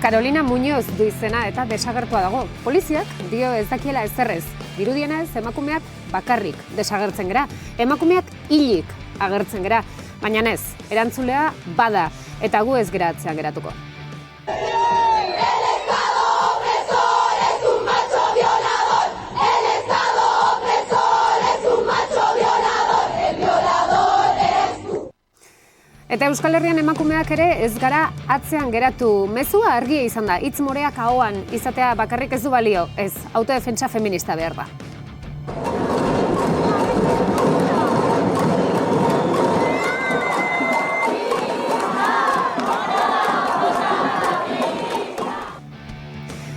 Carolina Muñoz du izena eta desagertua dago. Poliziak dio ez dakiela ezerrez. Dirudienez, emakumeak bakarrik desagertzen gera. Emakumeak hilik agertzen gera. Baina ez, erantzulea bada eta gu ez gera atzean geratuko. Eta Euskal Herrian emakumeak ere ez gara atzean geratu. Mezua argia izan da, hitz moreak ahoan izatea bakarrik ez du balio. Ez, autodefentsa feminista behar da.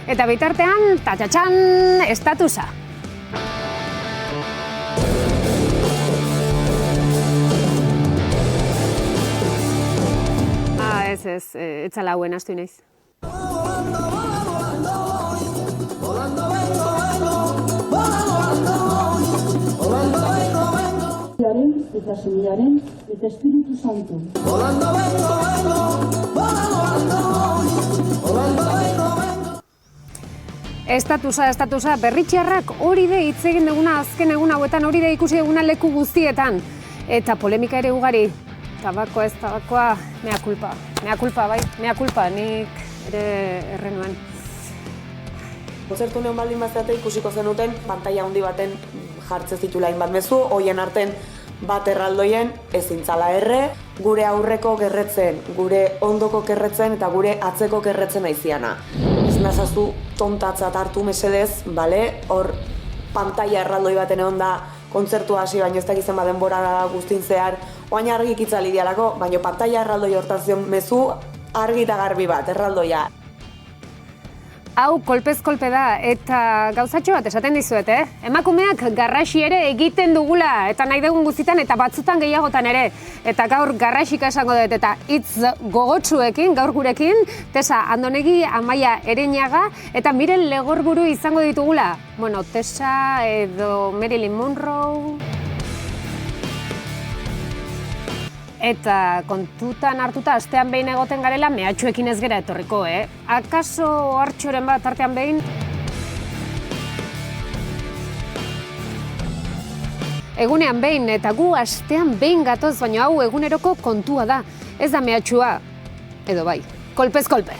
Eta bitartean, tatxatxan, estatusa. Ez zala hauen astu naiz. Eta Semearen eta Espiritu Santu. Estatusa, berritxarrak hori de hitz egin duguna azken egun hauetan, hori de ikusi duguna leku guztietan. Eta polemika ere ugari. Tabakoa ez tabakoa, mea culpa, nik ere errenuen. Kontzertu neon baldin bazate ikusiko zenuten, pantaila handi baten jartzen zitula hainbat mezu, hoien arten bat erraldoien ezintzala erre, gure aurreko gerretzen, gure ondoko gerretzen eta gure atzeko gerretzen aiziana. Ez nazazu tontatzat hartu mesedez, bale? Hor pantaila erraldoi baten egon da kontzertua hasi, baino ez dakizen denbora guztin zehar, oain argik itzali dialako, baino pantaila erraldoi hortan zion mezu argi eta garbi bat, erraldoia. Hau kolpez kolpe da, eta gauzatxo bat esaten dizuet, Emakumeak garraxi ere egiten dugula, eta nahi dugun guztitan, eta batzutan gehiagotan ere. Eta gaur garraxika esango dut, eta hitz gogotsuekin, gaur gurekin, Tesa Andonegi, Amaia Ereñaga, eta Miren Legorburu izango ditugula. Bueno, Tesa edo Marilyn Monroe... Eta kontutan hartuta astean behin egoten garela mehatxuekin ez gera etorriko, Akaso hartxoren bat artean behin? Egunean behin eta gu astean behin gatoz, baina hau eguneroko kontua da. Ez da mehatxua, edo bai, kolpez kolpe.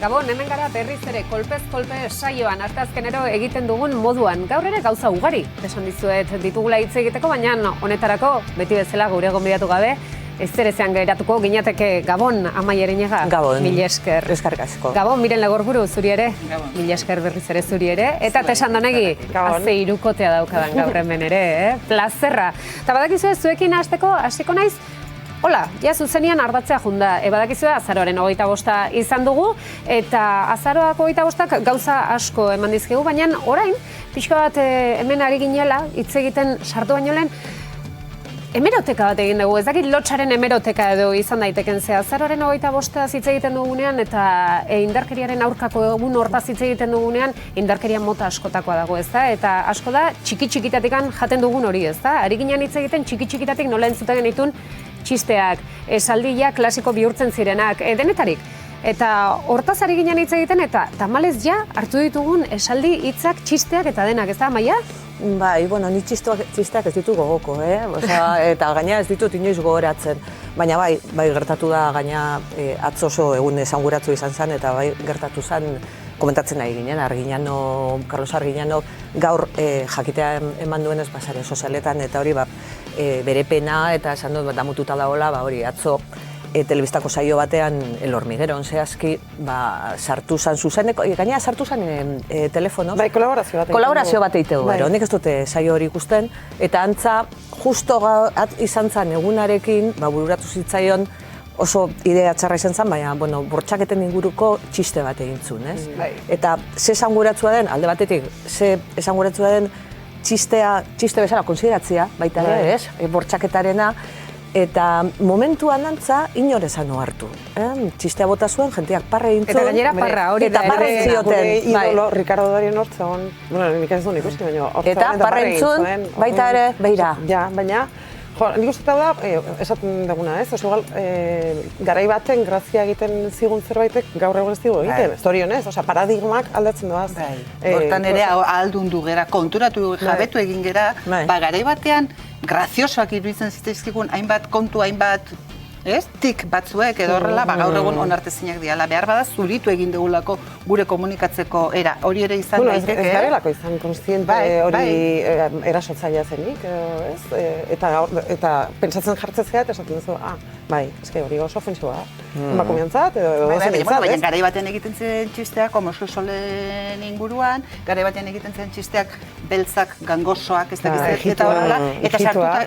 Gabon, hemen gara berriz ere kolpez kolpe saioan arteazkenero egiten dugun moduan. Gaur ere gauza ugari, esan dizuet ditugula hitz egiteko, baina honetarako beti bezala gure gonbidatu gabe, ez zerezean geratuko ginateke Gabon, Amaia Ereñaga. Gabon, mila esker. Eskerrik asko. Gabon, Miren Legorburu, zuri ere. Gabon. Mila esker berriz ere zuri ere. Eta Tesa Andonegi, haze hirukotea daukadan gaur hemen ere, plazerra. Eta badakizue zuekin hasiko naiz, hola, ja zuzenian ardatzea junda. Badakizue azaroaren 25 izan dugu, eta azaroak 25 gauza asko eman dizkigu, baina orain, pixka bat hemen ari ginela, hitz egiten sartu baino lehen, hemeroteka bat egin dugu, ez dakit lotsaren hemeroteka edo izan daiteken ze. Azaroaren 25 hitz egiten dugunean, eta indarkeriaren aurkako egun hortaz hitz egiten dugunean, indarkeria mota askotakoa dago, ez da? Eta asko da, txiki-txikitatikan jaten dugun hori, ez da? Ari ginen hitz egiten txiki-txikitatik nola entzuten genitun txisteak, esaldia klasiko bihurtzen zirenak, denetarik. Eta hortaz ari ginen hitz egiten, eta tamalez ja hartu ditugun esaldi hitzak, txisteak eta denak, ez da, Amaia? Bai, bueno, ni txisteak ez ditu gogoko, eta gaina ez ditut inoiz gogoratzen. Baina bai gertatu da gaina atzo oso egun esanguratsu izan zen, eta bai gertatu zen komentatzen nahi ginen, Carlos Arginano gaur jakitea eman duenez sare sozialetan, eta hori bere pena eta esan dut damututa dagoela, hori atzo telebistako saio batean El Hormigueron zehazki sartu zan zuzeneko, gainera sartu zan telefonoz. Bai, kolaborazio bat egite du, nik ez dute saio hori ikusten, eta antza justo izan zan egunarekin bururatu zitzaion oso idea txarra izan zen, baina, bueno, bortxaketen inguruko txiste bat egin zuen, ez? Eta ze esanguratsua den, alde batetik, ze esanguratsua den txiste bezala konsideratzea, baita ere, ez? Bortxaketarena, eta momentuan antza inorezan hartu. Txistea bota zuen, jenteak parra egin zuen. Eta gainera parra, hori eta parra egin zioten. Idolo, Ricardo Darío Nortzon, bueno, nik ez duen ikusti, baina hortzaren Eta parra egin zuen, baita ere, beira. Ja, baina, nik uste da, esaten duguna, ez? Oso, garai baten grazia egiten zigun zerbaitek gaur egun ez digu egiten, zorionez, paradigmak aldatzen doaz. Hortan ere ahaldundu gera, konturatu jabetu egin gera, garai batean graziosoak iruditzen zitzaizkigun hainbat kontu, hainbat tik batzuek edo horrela, gaur egun onartezinak diala. Behar bada zuritu egin dugulako gure komunikatzeko era. Hori ere izan daiteke. Ez garelako izan konstiente hori erasotzailea zenik, eta pentsatzen jartzetzea eta esaten duzu, bai, eske hori oso ofensiboa da. Emakumeantzat edo zenentzat, baina garai batean egiten zen txisteak homosexualen inguruan, garai batean egiten zen txisteak beltzak, gangosoak, ez dakiz, eta horrela,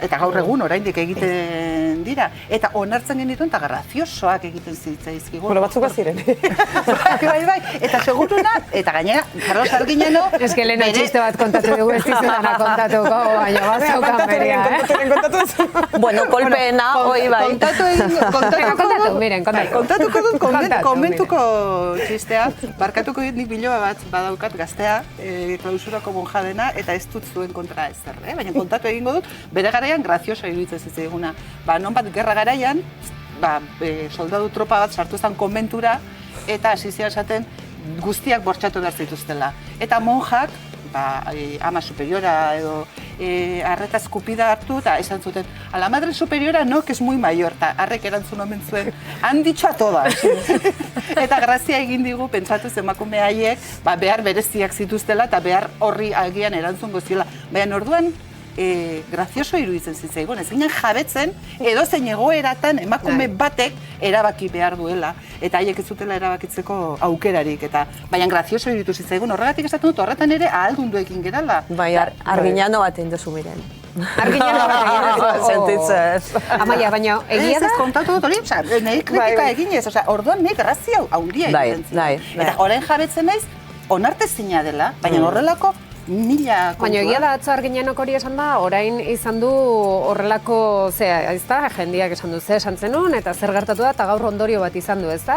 eta gaur egun oraindik egiten dira. Eta onartzen genituen eta graziosoak egiten zitzaizkigun. Bueno, batzuk ziren. Bai, eta seguruna, eta gainera, Carlos Arguiñano... Ez que lehena txiste bat kontatu dugu, ez dizudana kontatuko, baina bazaukan beria, Bueno, kolpeena, hoi bai. Kontatuko dut, komentuko txistea, barkatuko dit nik biloba bat badaukat gaztea, klausurako monjadena, eta ez dut zuen kontra ezer, baina kontatu egingo dut, bere garaian grazioso iruditzen zitzaiguna. Non bat gerra garaian, soldadu tropa bat sartu zen konbentura, eta hasi zian esaten guztiak bortxatu behar zituztela. Eta monjak, ama superiora edo arreta eskupida hartu, eta esan zuten, a la madre superiora no, que es muy mayor, eta harrek erantzun omen zuen, han dicho a todas. Eta grazia egin digu, pentsatu emakume haiek, behar bereziak zituztela, eta behar horri agian erantzun goziola. Baina orduan, grazioso iruditzen zitzaigun, ez ginen jabetzen edozein egoeratan emakume batek erabaki behar duela, eta haiek ez zutela erabakitzeko aukerarik, baina grazioso iruditu zitzaigun, horregatik esaten dut, horretan ere ahaldunduekin gerala. Bai, Arguiñano bat egin duzu miren. Arguiñano bat egin duzu. Sentitzez. Amaia, baina egia da? Ez kontatu dut hori, nahi kritika eginez, orduan nahi grazia haundia egiten ziren. Eta orain jabetzen naiz, onartezina dela, baina horrelako mila kontua. Baina egia da atzo Arguiñanok hori esan da, orain izan du horrelako, ezta, jendiak esan du, esan zenun, eta zer gertatu da, eta gaur ondorio bat izan du, ezta?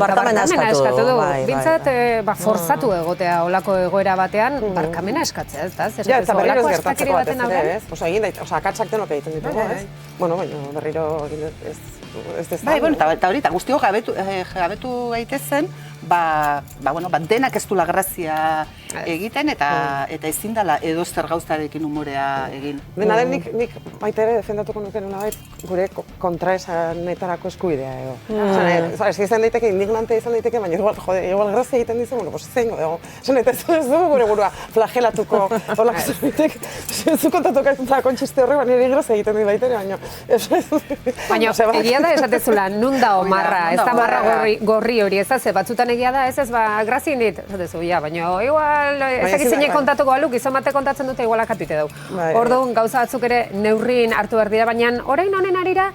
Barkamena eskatu du. Bintzat, forzatu egotea olako egoera batean, barkamena eskatzea, ezta? Ja, eta berriro ez gertatzeko bat ez ere, ez? Egin daiteke, akatsak denok egiten ditugu, ez? Bueno, baina berriro ez dezan. Bai, bueno, eta hori, eta guztio jabetu gaitezen, denak ez dula grazia egiten, eta ezin dela edozer gauzarekin humorea egin. Dena den nik baita ere defendatuko nuke nolabait gure kontraesanetarako eskubidea edo. Ez izan daiteke, indignante izan daiteke, baina igual grazia egiten dizu, bueno, pues zein godago. Ez du gure burua flagelatuko horlak zerbitek. Ez du kontatuko kontxiste horre, baina grazia egiten dit baita ere, baina... Baina egia da esatezula, nun da marra, ez da marra gorri hori, ez da, ze batzutan egia da, ez grazia indit, esatezu, baina igual, ezakizinek kontatuko alu, gizon bate kontatzen dute igual akatite dugu. Orduan, gauza batzuk ere neurrin hartu behar dira, baina orain honen arira,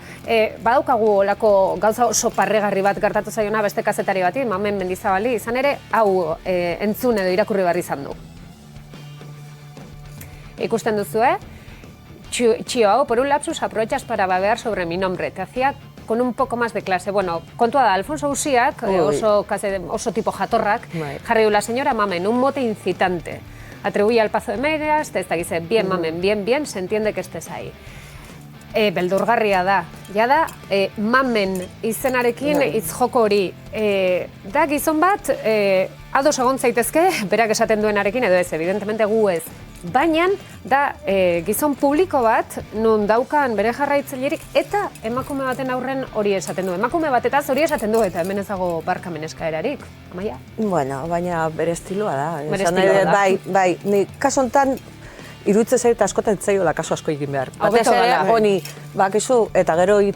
badaukagu olako gauza oso parregarri bat gertatu zaiona beste kazetari bati, Mamen Mendizabali, izan ere, hau entzun edo irakurri behar izan du. Ikusten duzu, Chio, hau, por un lapsus aprovechas para babear sobre mi nombre, te hacía con un poco más de clase. Bueno, kontua da, Alfonso Usiak, oso tipo jatorrak, jarri du la señora Mamen, un mote incitante. Atribuye al Pazo de Meras, te dice, bien, Mamen, bien, se entiende que estés ahí. Beldurgarria da. Ja da, Mamen izenarekin hitz joko hori. Da, gizon bat, ados egon zaitezke, berak esaten duenarekin, edo ez, evidentemente gu ez. Baina, da, gizon publiko bat, nun daukan bere jarraitzailerik, eta emakume baten aurren hori esaten du. Emakume batetaz hori esaten du, eta hemen ezago barkamen eskaerarik. Amaia? Bueno, baina bere estiloa da. Bere estiloa da. Bai, ni kaso honetan, iruditze zait askotan ez zaiola kasu asko egin behar. Batez Hobeto ere, dela. honi, bakizu, eta gero egin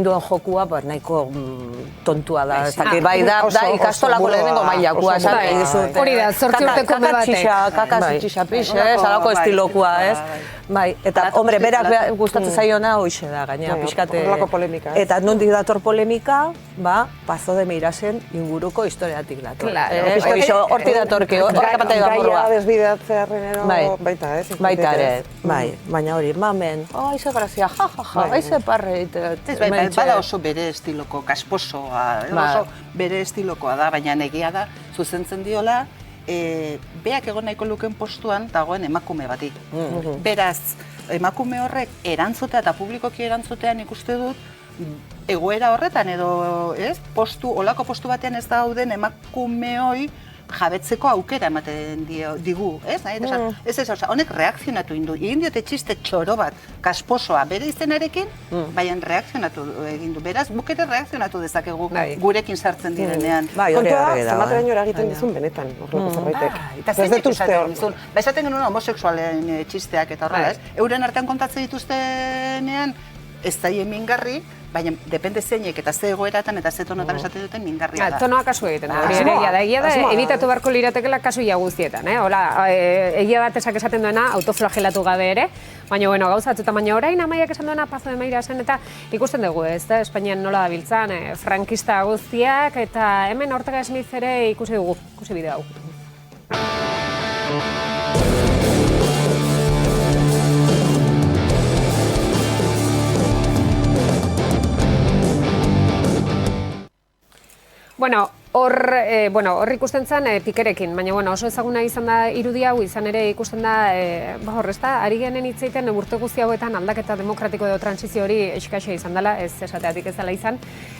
duen jokua, nahiko tontua da. Ez dakit, bai, da ikastolako lehenengo mailakoa, esan nahi dizut. Hori da, 8 urteko ume batek. Kakazitxixa pix, alako estilokoa, ez? Bai, eta, hombre, berak gustatzen zaiona hoxe da, gaina, pixkate. Horrelako polemika, ez? Eta nondik dator polemika, Pazo de Meirasen inguruko historiatik dator. Hortik datorke, horrek batek gamurua. Gaia desbideatzearen ero baita, ez? Baita ere, bai, baina hori, mamen, aize grazia, ja, aize parre. Bada oso bere estiloko, kasposoa, oso bere estilokoa da, baina egia da, zuzentzen diola, beak egon nahiko luken postuan dagoen emakume bati. Beraz, emakume horrek erantzutea eta publikoki erantzutean ikuste dut, egoera horretan edo, ez, olako postu batean ez dauden emakumeoi jabetzeko aukera ematen digu, ez? Honek reakzionatu egin diote txiste txoro bat, kasposoa, bere izenarekin, baina reakzionatu egin du. Beraz, guk ere reakzionatu dezakegu gurekin sartzen direnean. Kontua da, zenbateraino eragiten dizun benetan, horrelako zerbaitek. Eta zeinek esaten dizun. Esaten genuen homosexualen txisteak eta horrela, ez? Euren artean kontatzen dituztenean, ez zaie mingarri, baina depende zeinek eta ze egoeratan eta ze tonotan esaten duten mingarria da. Tonoa kasu egiten da, hori ere, egia da, ebitatu beharko liratekela kasu ia guztietan, Hola, egia bat esaten duena, autoflagelatu gabe ere, baina, bueno, gauza batzuta, baina orain Amaiak esan duena Pazo de Meirasen, eta ikusten dugu, ez da, Espainian nola dabiltzan, frankista guztiak, eta hemen Ortega Smith ere ikusi dugu, ikusi bideo hau. Bueno, hor ikusten zen Pikerekin, baina oso ezaguna izan da irudi hau, izan ere ikusten da, ari genen hitz egiten urte guzti hauetan aldaketa demokratiko edo transizio hori eskaxa izan dela, ez esateatik ez dela izan.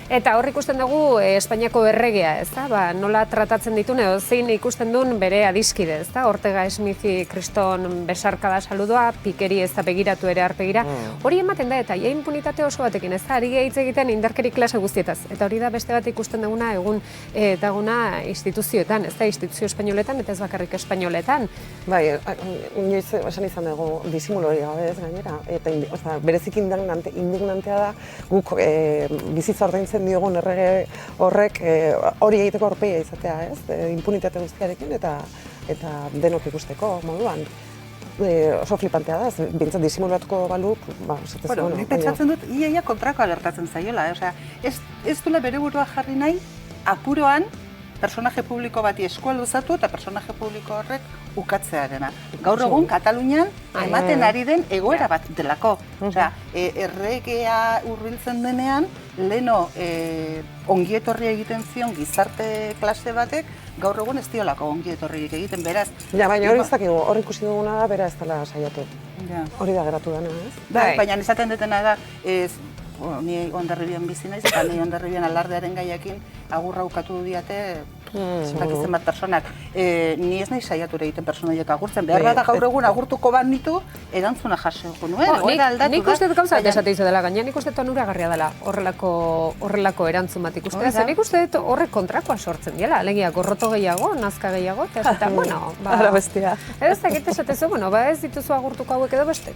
Eta hor ikusten dugu Espainiako erregea, ez da, nola tratatzen ditun edo zein ikusten duen bere adiskide, ez da, Ortega Smithi kriston besarkada saludoa, Pikeri ez da begiratu ere arpegira. Hori ematen da eta impunitate oso batekin, ez da, ari hitz egiten indarkeri klase guztietaz. Eta hori da beste bat ikusten duguna egun daguna instituzioetan, ez da, instituzio espainoletan eta ez bakarrik espainoletan. Bai, inoiz esan izan dugu disimulo hori gabe ez gainera, eta berezik indignantea da guk bizitza ordaintzen diogun errege horrek hori egiteko aurpegia izatea, ez? Impunitate guztiarekin eta denok ikusteko moduan. Oso flipantea da, bintzat disimulatuko balu, esatez. Bueno, nik pentsatzen dut, iaia kontrakoa gertatzen zaiola, ez duela bere burua jarri nahi, apuroan, personaje publiko bati eskua luzatu eta personaje publiko horrek ukatzearena. Gaur egun, Katalunian ematen ari den egoera bat delako. Osea, erregea hurbiltzen denean, leheno ongietorri egiten zion gizarte klase batek, gaur egun ez diolako ongietorririk egiten, beraz. Ja, baina hori ez dakigu, hor ikusi duguna da, bera ez dela saiatu. Hori da geratu dena, ez? Baina esaten dutena da, ni Hondarribian bizi naiz, eta ni Hondarribian alardearen gaiakin agurra ukatu diate zentakitzen bat personak. Ni ez nahi saiature egiten personaiek agurtzen. Behar bat gaur egun agurtuko bat nitu, erantzuna jasoko nuen. Nik uste dut gauza esate izo dela gaina, nik uste dut onuragarria dela horrelako erantzun bat ikuste. Nik uste dut horrek kontrakoa sortzen diela, alegia gorroto gehiago, nazka gehiago, eta esaten, bueno, ara bestia. Ez dakit esatezu, bueno, ez dituzu agurtuko hauek edo beste.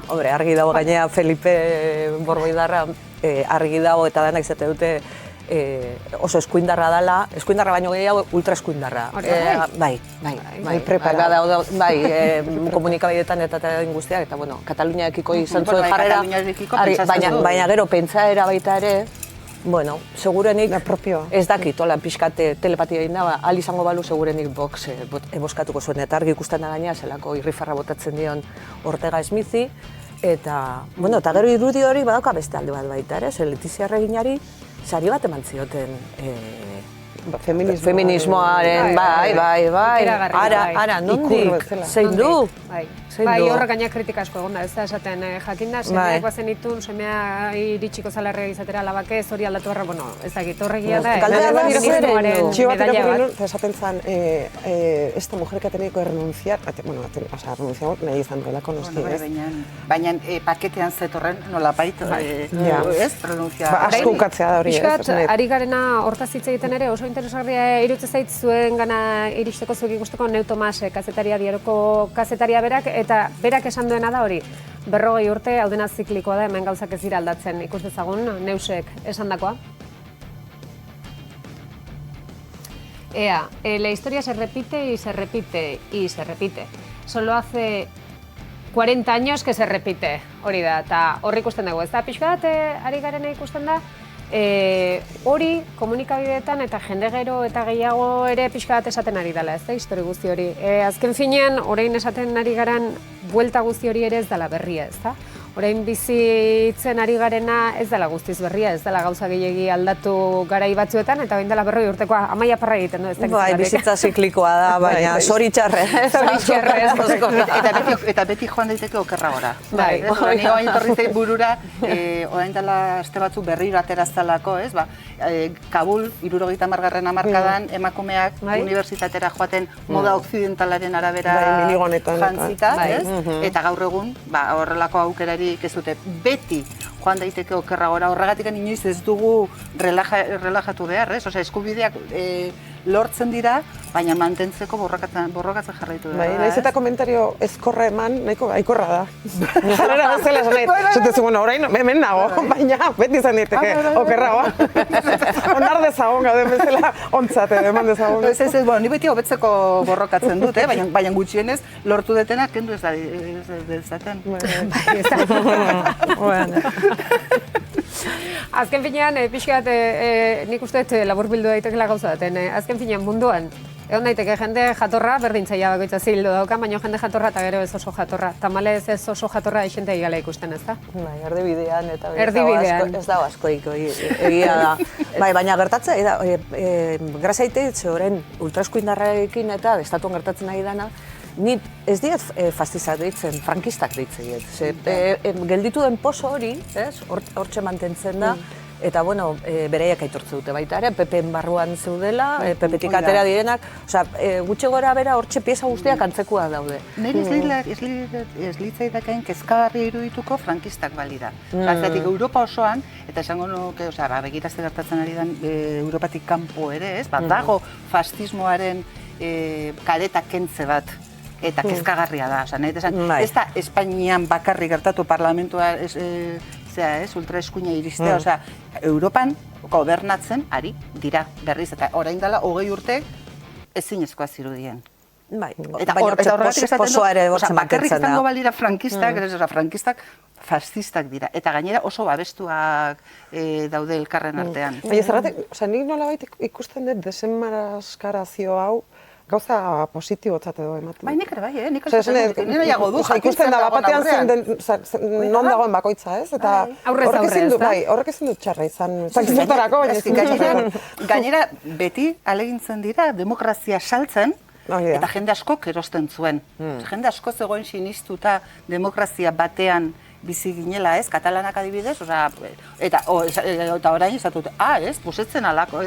Hombre, argi dago gainea Felipe Borboidarra argi dago eta denak izate dute oso eskuindarra dela, eskuindarra baino gehiago ultra eskuindarra. Bai, komunikabideetan eta guztiak, eta bueno, Kataluniaekiko izan zuen jarrera, baina gero pentsaera baita ere, bueno, segurenik ez dakit, hola, pixkate telepatia egin da, ahal izango balu segurenik Vox boskatuko zuen, eta argi ikusten da gaina, zelako irrifarra botatzen dion Ortega Smithi, eta, bueno, eta gero irudi hori badauka beste alde bat baita ere, Letizia Reginari sari bat eman zioten feminismoaren, bai, ara, nondik, zein du? Bai, horrek gaina kritika asko egon da, ez da esaten jakinda, semeak bazen ditun, semea iritsiko zalarrea izatera alabake, ez hori aldatu horra, bueno, ez dakit horregia da, feminismoaren medailla bat. Esaten zen, esta mujer que ha tenido que renunciar, bueno, renunciamos nahi izan duelako noski, ez? Baina paketean zetorren nola bait, ez? Asko ukatzea da hori, ez? Ari garena hortaz hitz egiten ere oso interesgarria irutze zait zuen gana iristeko zuek ikusteko Neu Tomas kazetaria diaroko kazetaria berak, eta berak esan duena da hori. 40 urte, hau dena ziklikoa da, hemen gauzak ez dira aldatzen, ikus dezagun Neusek esandakoa. La historia se repite y se repite y se repite. Solo hace 40 años que se repite, hori da, eta horri ikusten dugu, ez da, pixka bat ari garena ikusten da, hori komunikabideetan eta jende gero eta gehiago ere pixka bat esaten ari dela, ez da, histori guzti hori. Azken finean, orain esaten ari garan buelta guzti hori ere ez dela berria, ez da? Orain bizitzen ari garena ez dela guztiz berria, ez dela gauza gehiegi aldatu garai batzuetan, eta orain dela 40 urtekoa Amaia Parra egiten du, ez da? Bai, bizitza ziklikoa da, baina zoritxarre. Eta beti joan daiteke okerragora. Bai. Ni orain etorri zait burura, orain dela aste batzuk berriro ateraztalako, ez? Kabul, 70. hamarkadan emakumeak unibertsitatera joaten moda okzidentalaren arabera jantzita, ez? Eta gaur egun, horrelako aukerari ez dute beti joan daiteke okerragora, horregatik inoiz ez dugu relajatu behar, ez? Osea, eskubideak lortzen dira, baina mantentzeko borrokatzen jarraitu dira. Bai, nahiz eta komentario ezkorra eman, nahiko aikorra da. Jarrera bezala esan nahi, zutezu, bueno, orain hemen nago, baina beti izan diteke okerragoa. Onar dezagon gauden bezala ontzate, eman dezagon. Ez, ni beti hobetzeko borrokatzen dut, baina gutxienez lortu detena kendu ez dezaten. Azken finean, pixka bat, nik uste labur bildu daitekela gauza daten. Azken finean munduan, egon daiteke jende jatorra, berdin zaila bakoitza zildu dauka, baina jende jatorra eta gero ez oso jatorra. Tamalez ez oso jatorra esente igala ikusten, ez da? Bai, erdibidean eta erdibidean. Ez dago askoik egia da. Bai, baina gertatzea, grazia ite, orain ultraeskuindarrarekin eta estatuan gertatzen ari dana, ni ez diet fastizak deitzen, frankistak deitzen diet. Gelditu den poso hori, hortxe mantentzen da, eta bueno, bereiak aitortze dute baita ere, PP-en barruan zeudela, PP-tik atera direnak, gutxe gora bera hortxe pieza guztiak antzekua daude. Nire ez litzaidakain kezkagarri irudituko frankistak balira. Zergatik Europa osoan, eta esango nuke, begirazte gertatzen ari den Europatik kanpo ere, ez? Dago fascismoaren kareta kentze bat. Eta kezkagarria da, ez da Espainian bakarrik gertatu parlamentua ultraeskuina iristea, Europan gobernatzen ari dira berriz, eta orain dela 20 urte ezinezkoa zirudien. Eta horregatik esaten du, bakarrik izango balira frankistak fascistak dira, eta gainera oso babestuak daude elkarren artean. Baina zerratik, nik nolabait ikusten dut desenmarazkarazio hau, gauza positibotzat edo ematen. Bai, nik ere bai, nik nahiago du. Ikusten da, bapatean non dagoen bakoitza, ez? Eta horrek ezin du txarra izan, zakizertarako, baina gainera, beti alegintzen dira demokrazia saltzen, eta jende askok erosten zuen. Jende asko zegoen sinistuta demokrazia batean bizi ginela, ez? Katalanak adibidez, eta orain izatut, ez? Etzen alako,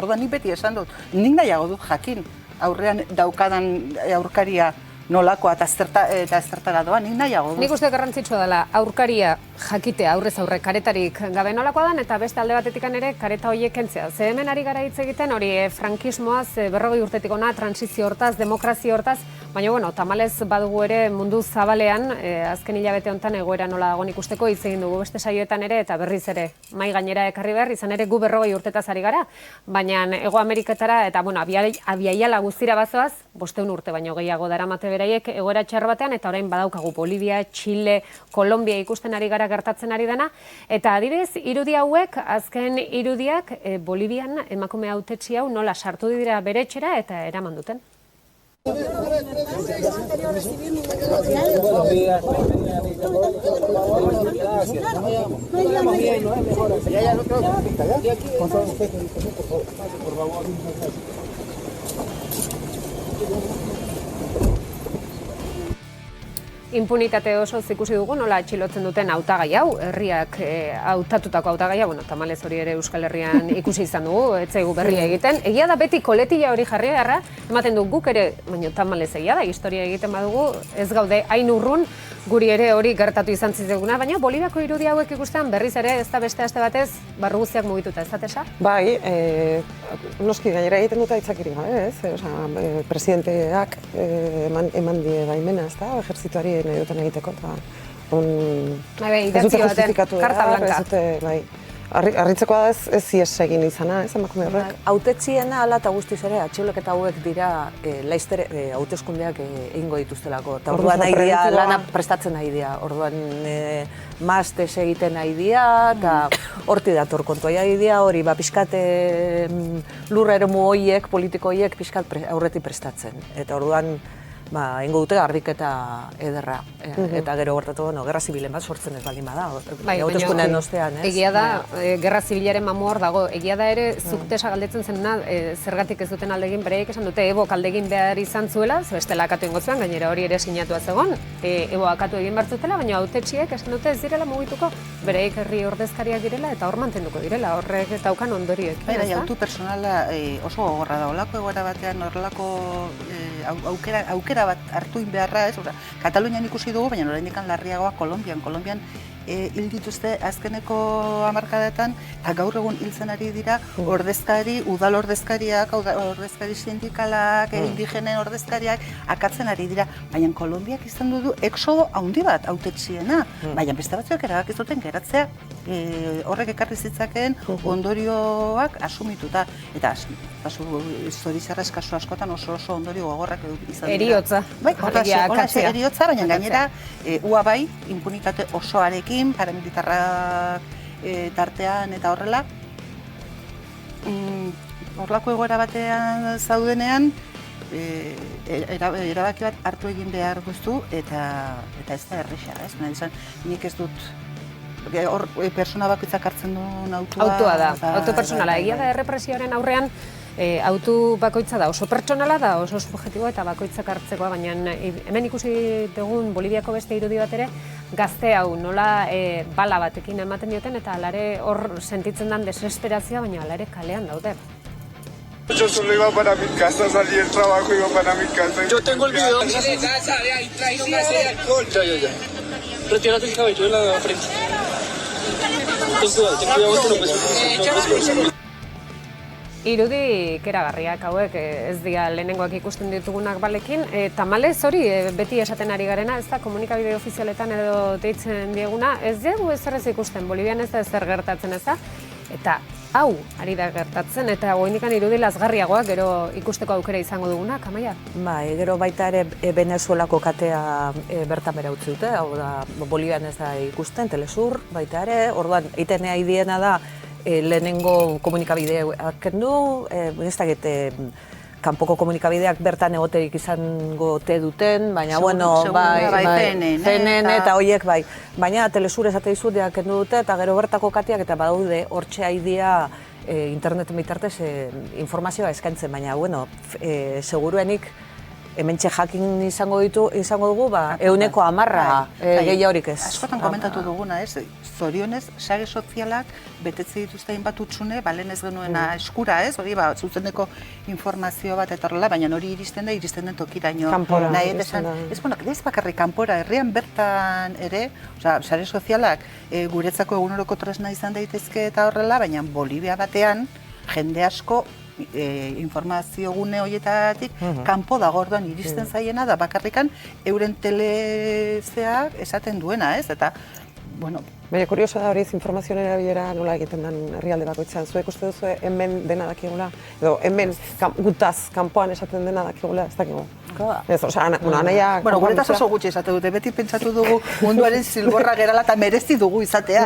orduan nik beti esan dut, nik nahiago dut jakin aurrean daukadan aurkaria nolakoa eta zertara doa, nik nahiago dut. Nik uste garrantzitsua dela aurkaria jakitea aurrez aurre karetarik gabe nolakoa dan, eta beste alde batetik ere kareta horiek kentzea. Ze hemen ari gara hitz egiten hori frankismoaz, 40 urtetik ona, transizio hortaz, demokrazia hortaz, baina bueno, tamalez badugu ere mundu zabalean, azken hilabete honetan egoera nola dagoen ikusteko hitz egin dugu beste saioetan ere, eta berriz ere mai gainera ekarri behar, izan ere gu 40 urtetaz ari gara, baina Hego Ameriketara eta bueno, abiaiala guztira bazoaz, 500 urte baino gehiago daramate beraiek egoera txar batean, eta orain badaukagu Bolivia, Chile, Kolombia ikusten ari gara gertatzen ari dena, eta adibidez, irudi hauek, azken irudiak Bolivian emakume hautetsi hau nola sartu dira bere etxera eta eraman duten. impunitate oso ikusi dugu, nola atxilotzen duten hautagai hau, herriak hautatutako hautagaia, bueno, tamalez hori ere Euskal Herrian ikusi izan dugu, ez zaigu berria egiten. Egia da beti koletilla hori jarri beharra, ematen du guk ere, baina tamalez egia da, historia egiten badugu, ez gaude hain urrun, guri ere hori gertatu izan zitzeguna, baina Boliviako irudi hauek ikustean berriz ere ez da beste aste batez barru guztiak mugituta, ez da tesa? Bai, noski gainera egiten dut aitzakirik gabe, ez? Presidenteak eman die baimena, ez da, ejertzituari nahi duten egiteko, eta ez dute justifikatu karta blanca. Harritzekoa da ez zies egin izana, ez emakume horrek. Hautetxiena ala eta guztiz ere, atxiloketa hauek dira laizter hauteskundeak egingo dituztelako. Eta orduan nahi dira, lana prestatzen nahi dira. Orduan mastes egiten nahi dira, eta horti dator kontua nahi dira, hori pixkat lurra eremu horiek, politiko horiek pixkat aurretik prestatzen. Eta orduan ingo dute garbiketa ederra. Eta gero gertatu, gerra zibilen bat sortzen ez baldin bada. Hauteskundean ostean, ez? Egia da, gerra zibilaren mamu hor dago. Egia da ere, zuk tesa galdetzen zenuna, zergatik ez duten aldegin, bereik esan dute Ebo aldegin behar izan zuela, bestela akatu ingo zuen, gainera hori ere sinatua zegoen. Ebo akatu egin behar zutela, baina hautetxiek esan dute ez direla mugituko. Bereik herri ordezkariak direla eta hor mantenduko direla, horrek daukan ondoriek. Bai, autu personala oso gogorra da, olako egoera batean, horrelako aukera bat hartu beharra, ez? Katalunian ikusi dugu, baina oraindik larriagoa Kolonbian. Kolonbian hil dituzte azkeneko hamarkadetan, eta gaur egun hiltzen ari dira ordezkari, udal ordezkariak, ordezkari sindikalak, indigenen ordezkariak, akatzen ari dira. Baina Kolonbiak izan du exodo handi bat hautetsiena, baina beste batzuek erabaki zuten geratzea horrek ekarri zitzakeen ondorioak asumituta. Eta zoritxarrez kasu askotan oso ondorio gogorrak izan dira. Eriotza. Bai, eriotza, baina gainera ua bai, impunitate osoarekin, paramilitarrak tartean eta horrela. Horlako egoera batean zaudenean, erabaki bat hartu egin behar guztu eta ez da erresa, ez? Nik ez dut hor persona bakoitzak hartzen duen autua da, auto personala. Egia da errepresioaren aurrean autu bakoitza da, oso pertsonala da, oso subjektiboa eta bakoitzak hartzekoa, baina hemen ikusi dugun Boliviako beste irudi bat ere, gazte hau nola bala batekin ematen dioten eta alare hor sentitzen den desesperazioa, baina alare kalean daude. Yo solo iba para mi casa, salí del trabajo, iba para mi casa. Yo tengo el video. Ya. Retírate el cabello de la frente. Ten cuidado que no puedes. Irudi keragarriak hauek ez dira lehenengoak ikusten ditugunak balekin. Tamalez hori beti esaten ari garena, ez da komunikabide ofizialetan edo deitzen dieguna, ez dugu ezerrez ikusten, Bolivian ez da ezer gertatzen ez da. Eta hau ari da gertatzen eta goindikan irudi lazgarriagoak gero ikusteko aukera izango dugunak, Amaia? Bai, gero baita ere Venezuelako katea bertan bera utzi dute, hau da Bolivian ez da ikusten, Telesur baita ere, orduan itenea idiena da lehenengo komunikabideak kendu, ez dakit kanpoko komunikabideak bertan egoterik izango te duten, baina bueno, CNN eta horiek bai. Baina Telesur esate dizudeak kendu dute eta gero bertako kateak eta badaude hortxe aidia interneten bitartez informazioa eskaintzen, baina bueno, seguruenik hementxe jakin izango dugu, 110 gehiagorik ez. Askotan komentatu duguna, ez? Zorionez, sare sozialak betetze dituzte hainbat hutsune, balen ez genuena eskura, ez? Hori, zuzeneko informazio bat eta horrela, baina hori iristen den tokiraino. Kanpora. Ez bakarrik kanpora, herrian bertan ere, sare sozialak guretzako eguneroko tresna izan daitezke eta horrela, baina Bolivia batean jende asko informazio gune horietatik kanpo dago, orduan iristen zaiena da bakarrikan euren telezeak esaten duena, ez? Eta, bueno... Baina, kurioso da hori informazioen erabilera nola egiten den herrialde bakoitzean. Zuek uste duzu hemen dena dakigula? Edo hemen gutaz kanpoan esaten dena dakigula, ez dakigu? Ez, anaiak... Bueno, guretaz oso gutxi esate dute, beti pentsatu dugu munduaren zilborra gerala eta merezi dugu izatea,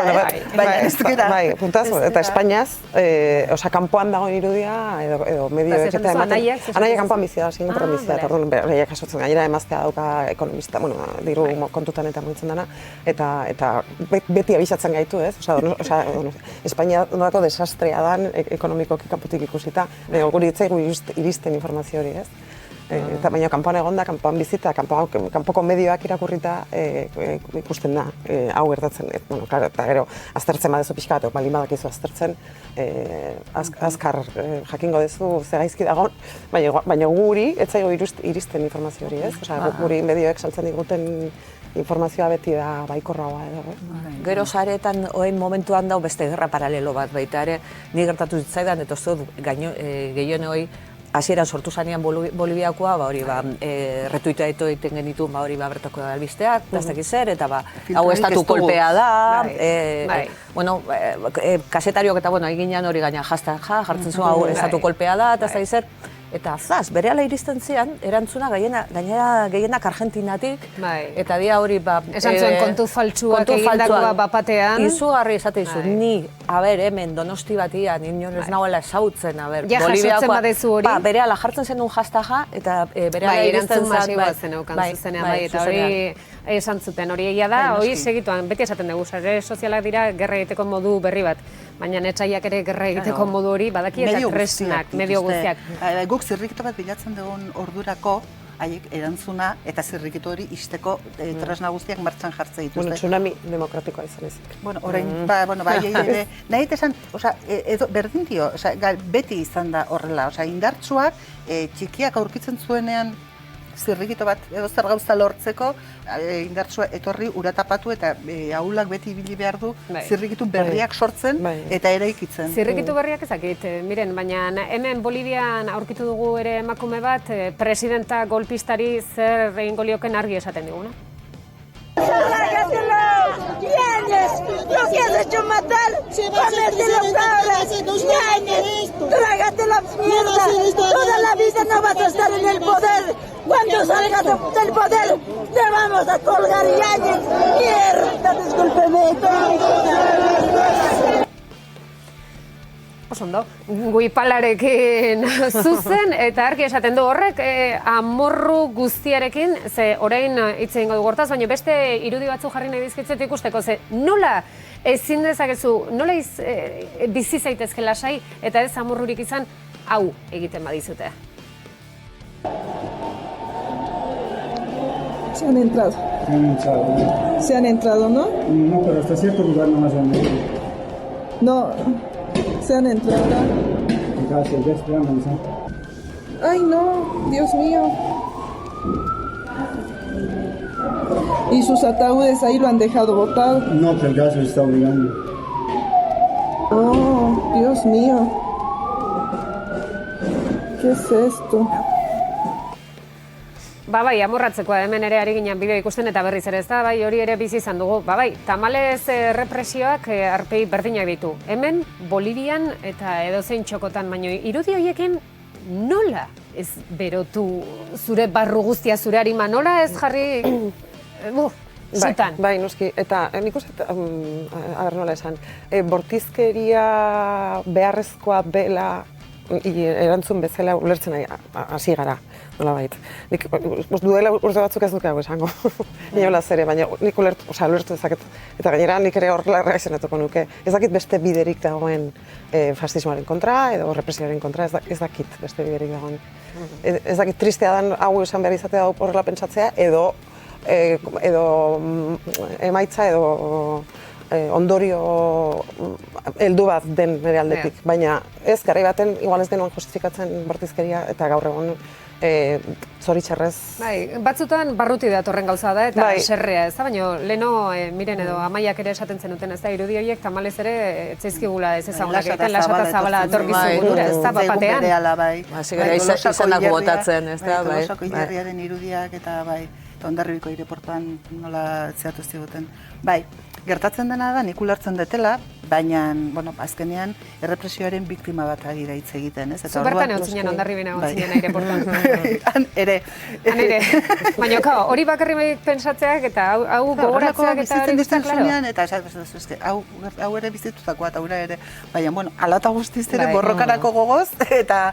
baina ez gera. Bai, puntaz, eta Espainiaz, kanpoan dagoen irudia, edo medioek eta ematen... Anaiak kanpoan bizia, zin bizia, eta orduan beraiak jasotzen gainera emaztea dauka ekonomista, diru kontutan eta mugitzen dena, eta beti abisatzen gaitu, ez? Espainia nolako desastrea dan ekonomikoki kanpotik ikusita, guri itzaigu iristen informazio hori, ez? Eta baina kanpoan egonda, kanpoan bizita, kanpoko medioak irakurrita ikusten da hau gertatzen. Bueno, claro, eta gero aztertzen badezu pixka bat, baldin badakizu aztertzen, azkar jakingo dezu ze gaizki dagoen, baina guri ez zaigu iristen informazio hori, ez? Osea, guri medioek saltzen diguten informazioa beti da baikorragoa edo. Gero saretan oen momentuan dau beste gerra paralelo bat baita ere, ni gertatu zitzaidan, eta uste dut gehien hori hasieran sortu zanean Boliviakoa, retuiteatu egiten genitu, hori bertako albisteak, ez dakiz zer, eta hau estatu kolpea da, kasetariok eta eginean hori gaina jartzen zuen hau estatu kolpea da, eta ez dakiz zer, eta berehala iristen zian, erantzuna gainera gehienak Argentinatik, eta dia hori esan zuen kontu faltsuak egindakoa bapatean. Izugarri esate izu, ni, hemen Donosti batian, inor ez nagoela esautzen, ja jasotzen badezu hori. Berehala jartzen zen un hastaja, eta berehala iristen zen zuzenean, eta hori esan zuten, hori egia da, hori segituan, beti esaten dugu, sare sozialak dira gerra egiteko modu berri bat, baina netxaiak ere gerra egiteko modu hori badaki eta tresnak, medio guztiak. Guk zirrikitu bat bilatzen dugun ordurako, haiek erantzuna eta zirrikitu hori isteko tresna guztiak martxan jartze dituzte. Bueno, tsunami demokratikoa izan ezik. Bueno, orain, nahi esan, berdin dio, beti izan da horrela, indartsuak txikiak aurkitzen zuenean zirrikito bat edo zer gauza lortzeko, indartsua etorri uratapatu eta ahulak beti ibili behar du zirrikitu berriak sortzen eta eraikitzen. Zirrikitu berriak ezakit, miren, baina hemen Bolivian aurkitu dugu ere emakume bat, presidenta golpistari zer egingo lioken argi esaten diguna. ¡Trágatelo! ¡Yañez! ¡Lo que has hecho matar! ¡Comértelo ahora! ¡Yañez! ¡Trágate la mierda! ¡Toda la vida no vas a estar en el poder! ¡Cuando salgas del poder te vamos a colgar, Yañez! ¡Mierda! ¡Discúlpeme! Osondo, guipalarekin zuzen, eta argi esaten du horrek amorru guztiarekin, ze orain hitz egingo dugu hortaz, baina beste irudi batzu jarri nahi dizkitzet ikusteko, ze nola ezin dezakezu, nola bizi zaitezke lasai, eta ez amorrurik izan, hau egiten badizute. Se han entrado. Se han entrado, ¿no? No, pero hasta cierto lugar no más grande. No. Se han entrado. Gracias, ya esperamos. Ay, no, Dios mío. ¿Y sus ataúdes ahí lo han dejado botado? No, pero el gas se está obligando. Oh, Dios mío. ¿Qué es esto? Bai, amorratzekoa hemen ere ari ginen bideo ikusten eta berriz ere ez da, bai, hori ere bizi izan dugu. Bai, tamalez represioak arpegi berdinak ditu. Hemen, Bolivian eta edozein txokotan, baino irudi horiekin nola ez berotu zure barru guztia zure harima, nola ez jarri zutan? Bai, noski, eta nik uste, nola esan, bortizkeria beharrezkoa dela erantzun bezala ulertzen hasi gara. Nolabait. Nik duela urte batzuk ez duke hau esango. Inolaz ere, baina nik ulertu dezaket. Eta gainera nik ere horrela reakzionatuko nuke. Ez dakit beste biderik dagoen fascismoaren kontra edo represioaren kontra, ez dakit beste biderik dagoen. Ez dakit tristea dan hau esan behar izatea horrela pentsatzea edo emaitza edo ondorio heldu bat den nire aldetik. Baina ez, garai baten igual ez genuen justifikatzen bortizkeria eta gaur egun zoritxarrez. Bai, batzutan barruti datorren gauza da eta serrea ez da, baina leno miren edo amaiak ere esaten zenuten ez da, irudi horiek tamalez ere etzaizkigula ez ezagunak egiten, lasata zabala datorkizu burura, ez da, bapatean. Izanak botatzen, ez da, bai. Tolosako hilerriaren irudiak eta bai, Hondarribiko aireportuan nola zehatu ziguten. Bai, gertatzen dena da, nik ulertzen detela, baina, azkenean, errepresioaren biktima bat agira hitz egiten, ez? Zu bertan egon zinen Hondarribin egon zinen aireportuan. Han ere. Baina, hori bakarri pensatzeak eta hau gogoratzeak eta hori guztiak, klaro. Hau ere bizitutakoa eta hura ere, baina, alata guztiz ere borrokarako gogoz, eta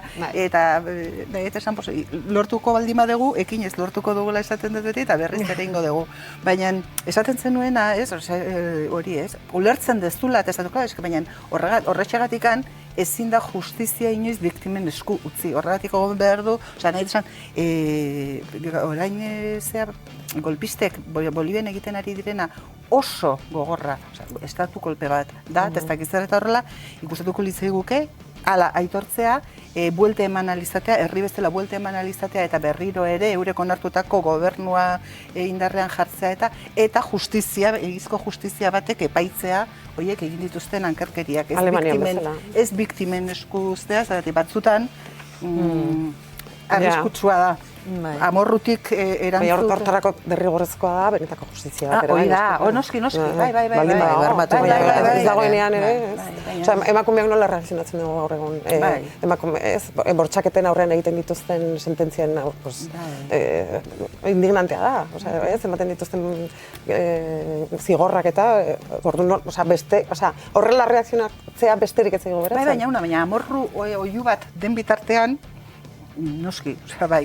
esan, lortuko baldin badegu, ekin ez lortuko dugula esaten dut beti, eta berriz ere ingo dugu. Baina, esaten zenuena, hori ez, ulertzen dezula, eta esatuko, baina horretxegatikan ezin da justizia inoiz biktimen esku utzi. Horregatik egon behar du, nahi esan, orain golpistek Bolivian egiten ari direna oso gogorra, estatu kolpe bat da, eta ez dakiz eta horrela, ikustatuko litzaiguke, hala aitortzea, buelte eman alizatea, herri bezala buelte eman alizatea eta berriro ere eurek onartutako gobernua indarrean jartzea eta justizia, egizko justizia batek epaitzea horiek egin dituzten ankerkeriak. Ez biktimen esku uztea, zaratik batzutan arriskutsua da. Amorrutik erantzut... Hortarako derrigorrezkoa da, benetako justizia bat. Hoi da, noski, bai. Ez dagoenean ere, emakumeak nola reakzionatzen dugu gaur egun. Bortxaketen aurrean egiten dituzten sententzien indignantea da. Ez, ematen dituzten zigorrak eta horrela reakzionatzea besterik ez zaigu beratzen. Baina amorru oihu bat den bitartean, noski, bai.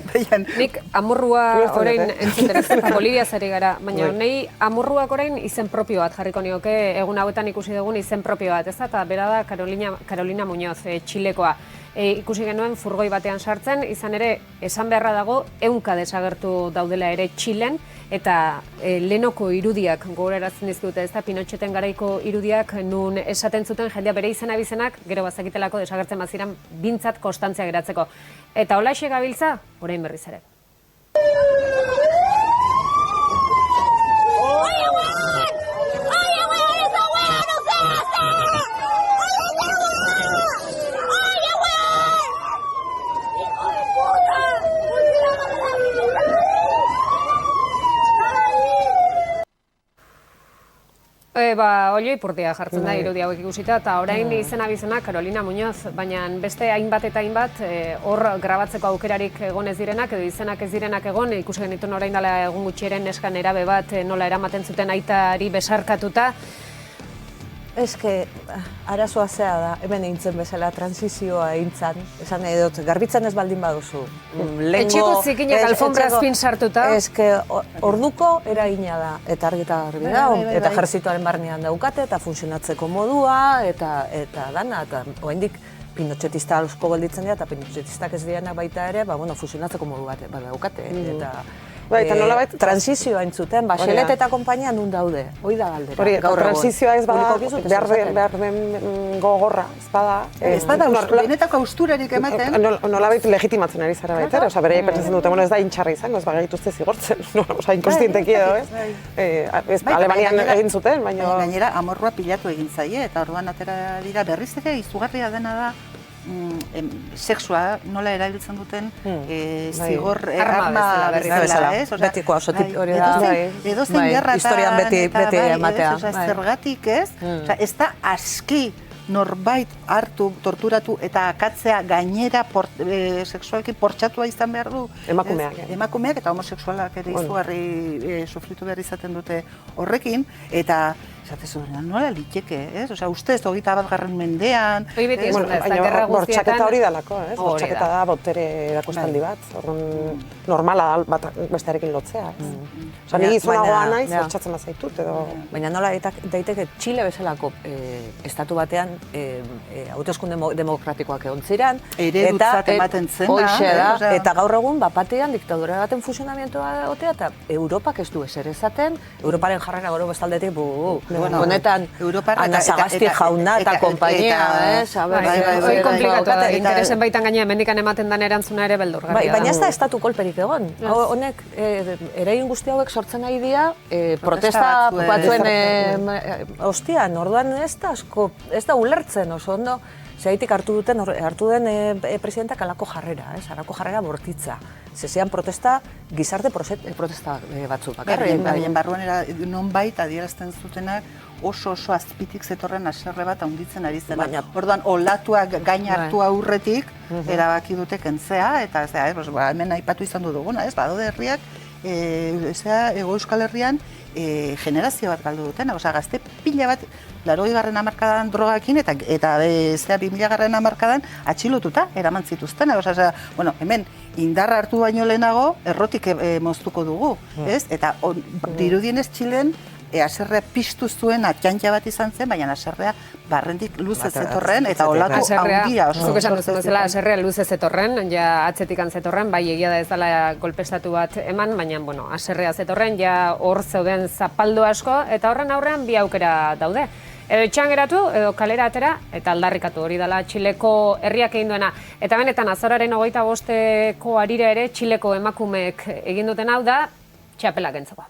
Nik amorrua orain entzuten ez, Bolivia zari gara, baina nahi amorruak orain izen propio bat jarriko nioke, egun hauetan ikusi dugun izen propio bat, ez da, eta bera da Carolina Muñoz, Txilekoa. Ikusi genuen furgoi batean sartzen, izan ere, esan beharra dago, 100 desagertu daudela ere Txilen, eta lehenoko irudiak gogorarazten dizkute, ez da, Pinocheten garaiko irudiak nun esaten zuten jendea bere izena bizenak, gero bazakitelako desagertzen baziran bintzat konstantzia geratzeko. Eta holaxe gabiltza, orain berriz ere. Olioi purtia jartzen da irudi hauek ikusita, eta orain izena bizena Carolina Muñoz, baina beste hainbat eta hainbat hor grabatzeko aukerarik egon ez direnak, edo izenak ez direnak egon, ikusi genituen orain dela egun gutxieren neskan erabe bat nola eramaten zuten aitari besarkatuta. Ez que, arazoa zea da, hemen eintzen bezala, transizioa eintzan, esan edot, garbitzan ez baldin baduzu. Etxeko zikinak alfombra azpin sartuta. Ez que, orduko eraina da, eta argi eta garbi da, eta ejerzitoaren barnean daukate, eta funtzionatzeko modua, eta dana, eta oraindik pinotxetista asko gelditzen dira, eta pinotxetistak ez direnak baita ere, funtzionatzeko modu bat daukate, eta... Eta nolabait transizioa entzuten, Bachelet eta konpainia nun daude, hoi da galdera. Hori, eta transizioa ez bada, behar den gogorra, ez bada... Ez bada, benetako austurarik ematen... Nolabait legitimatzen ari zara baita, bereiek pentsatzen dute, ez da intxarra izango, ez bagituzte zigortzen, inkonstienteki edo, ez? Alemanian egin zuten, baina... Gainera, amorrua pilatu egin zaie, eta orduan atera dira berriz ere izugarria dena da, sexua nola erabiltzen duten zigor arma bezala, ez? Betikoa oso tip hori da. Edozein gerratan... Historian beti ematea. Zergatik ez? Ez da aski norbait hartu, torturatu eta akatzea gainera sexualki portxatua izan behar du. Emakumeak. Emakumeak eta homoseksualak ere izugarri sufritu behar izaten dute horrekin, eta esatezu, nola liteke, ez? Osea, ustez, 21. mendean... Hoi beti esan da, ez da, gerra guztietan... Bortxaketa hori dalako, ez? Bortxaketa da botere erakustaldi bat, normala da bestearekin lotzea, ez? Osea, ni gizonagoa naiz, bortxatzen bat zaitut, edo... Baina nola daiteke Txile bezalako estatu batean hauteskunde demokratikoak egon ziren, eredutzat ematen zena, eta gaur egun batean diktadura baten funtzionamentoa egotea, eta Europak ez du ezer ezaten, Europaren jarrera gero bestaldetik, honetan, Ana Sagasti jauna eta konpainia, ez? Hoi komplikatu da, interesen baitan gaina hemendikan ematen den erantzuna ere beldurgarria da. Baina ez da estatu kolperik egon. Honek, eragin guzti hauek sortzen nahi dira, protesta batzuen ostian, orduan ez da ulertzen oso ondo, zehaitik hartu den presidentak alako jarrera, alako jarrera bortitza. Zezean protesta, gizarte protesta batzuk bakarri. Baina barruan nonbait adierazten zutenak oso azpitik zetorren haserre bat handitzen ari zen. Orduan, olatuak gain hartu aurretik, erabaki dute kentzea, eta hemen aipatu izan duguna, badaude herriak, Ego Euskal Herrian, generazio bat galdu dutena, gazte pila bat, 80. hamarkadan drogakin eta 2000. hamarkadan atxilotuta eraman zituztena. Hemen indarra hartu baino lehenago errotik moztuko dugu, ez? Eta dirudienez Txilen haserrea piztu zuen atxantxa bat izan zen, baina haserrea barrendik luzez zetorren, eta olatu handia oso. Zuk esan duzu bezala, haserrea luzez zetorren, ja atzetikan zetorren, bai egia da ez dela golpestatu bat eman, baina, bueno, haserrea zetorren, ja hor zeuden zapaldu asko, eta horren aurrean bi aukera daude. Edo etxean geratu, edo kalera atera, eta aldarrikatu hori dela Txileko herriak egin duena. Eta benetan, azararen 25ko harira ere, Txileko emakumeek egin duten hau da, txapela kentzeko.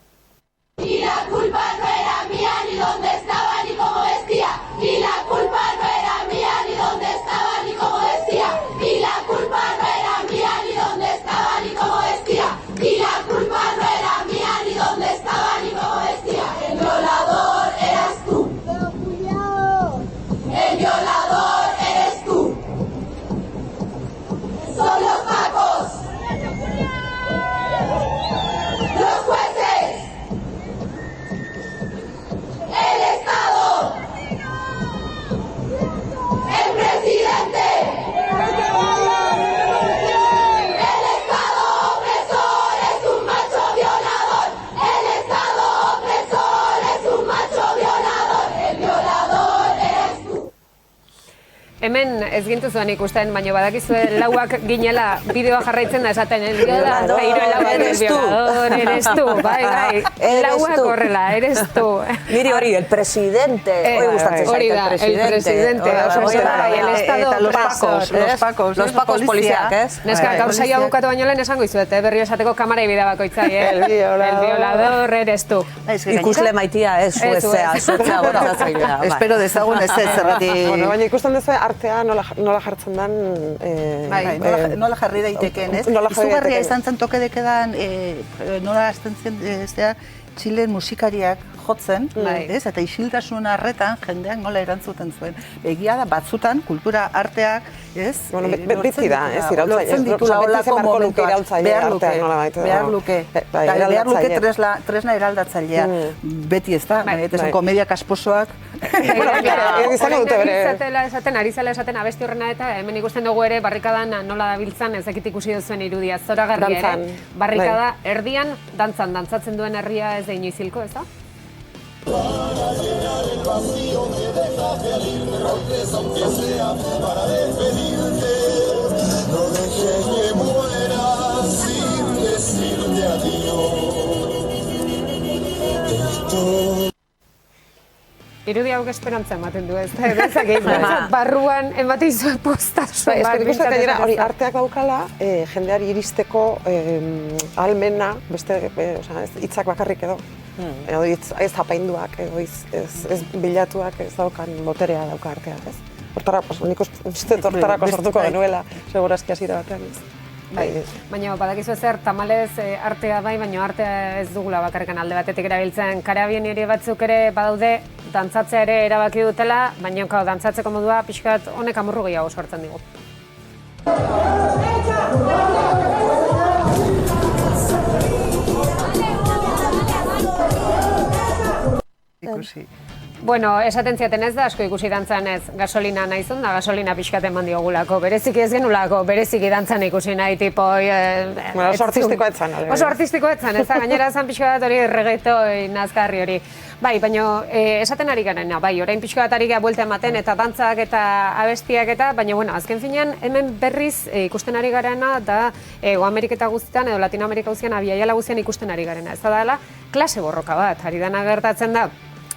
Y la culpa no era mía, ni dónde estaba, ni cómo vestía. Y la culpa no era mía, ni dónde estaba, ni cómo vestía. Y la culpa no era mía, ni dónde estaba, ni cómo vestía. Y la culpa no era mía, ni dónde estaba, ni cómo vestía. El violador eras tú. Pero cuidado. El violador eres tú. Son los pacos. Los jueces. El Estado, el presidente, el Estado opresor es un macho violador, el Estado opresor es un macho violador, el violador eres tú. Hemen ez gintuzuen ikusten, baina badakizue lauak ginela bideoa jarraitzen da esaten, el violador eres tú, bai, lauak horrela, eres tú. Niri hori, el presidente, hori gustatzen hori zait, da, el presidente, el Estado los pacos poliziak, ez? Neska, gauzaia bukatu baino lehen esango izuet, berrio esateko kamarei bida bakoitzai, el violador eres tú. Ikusle maitia, ez, zuezea, zuetzea bortzatzailea. Espero dezagun ez zergatik. Baina ikusten duzu artea nola jartzen den... Nola jarri daitekeen, ez? Izugarria izan zen toke dekedan, nola hasten zen, Txilen musikariak jotzen, ez? Eta isiltasun harretan jendeak nola erantzuten zuen. Egia da, batzutan, kultura arteak, ez? Beti da, ez? Lortzen ditula holako momentuak. Behar luke. Behar luke tresna eraldatzailea. Beti ez da, eta komedia kasposoak. Ari zela esaten abesti horrena eta hemen ikusten dugu ere barrikadan nola dabiltzan ezakit ikusi duzuen irudia. Zoragarria ere, barrikada erdian dantzatzen duen herria ez da inoiz hilko, ez da? Irudi hauk esperantza ematen du, ez da, barruan ematen zuen postasun. Ikusten gainera, hori arteak daukala, jendeari iristeko almena, beste, hitzak bakarrik edo. Ez apainduak, ez bilatuak, ez daukan boterea dauka arteak, ez? Hortara, nik uste hortarako sortuko genuela, segurazki hasiera batean, ez? Baina badakizu ezer, tamalez artea bai, baina artea ez dugula bakarrikan alde batetik erabiltzen. Karabinieri batzuk ere badaude, dantzatzea ere erabaki dutela, baina dantzatzeko modua pixkat honek amurru gehiago sortzen digu. Ikusi. Bueno, esaten ziaten ez da, asko ikusi dantzan ez, gasolina nahizun da, gasolina pixkaten mandiogulako, bereziki ez genulako, bereziki dantzan ikusi nahi, tipo... Oso artistikoa etzan, ale. Oso artistikoa etzan, ez da, gainera zan pixka bat hori regetoi nazkarri hori. Bai, baina esaten ari garena, bai, orain pixka bat ari gara buelta ematen, eta dantzak eta abestiak eta, baina, bueno, azken finean, hemen berriz ikusten ari garena, da, Ameriketa guztietan, edo Latinoamerika guztietan, abiaiala guztietan ikusten ari garena. Ez da dela, klase borroka bat, ari dana gertatzen da,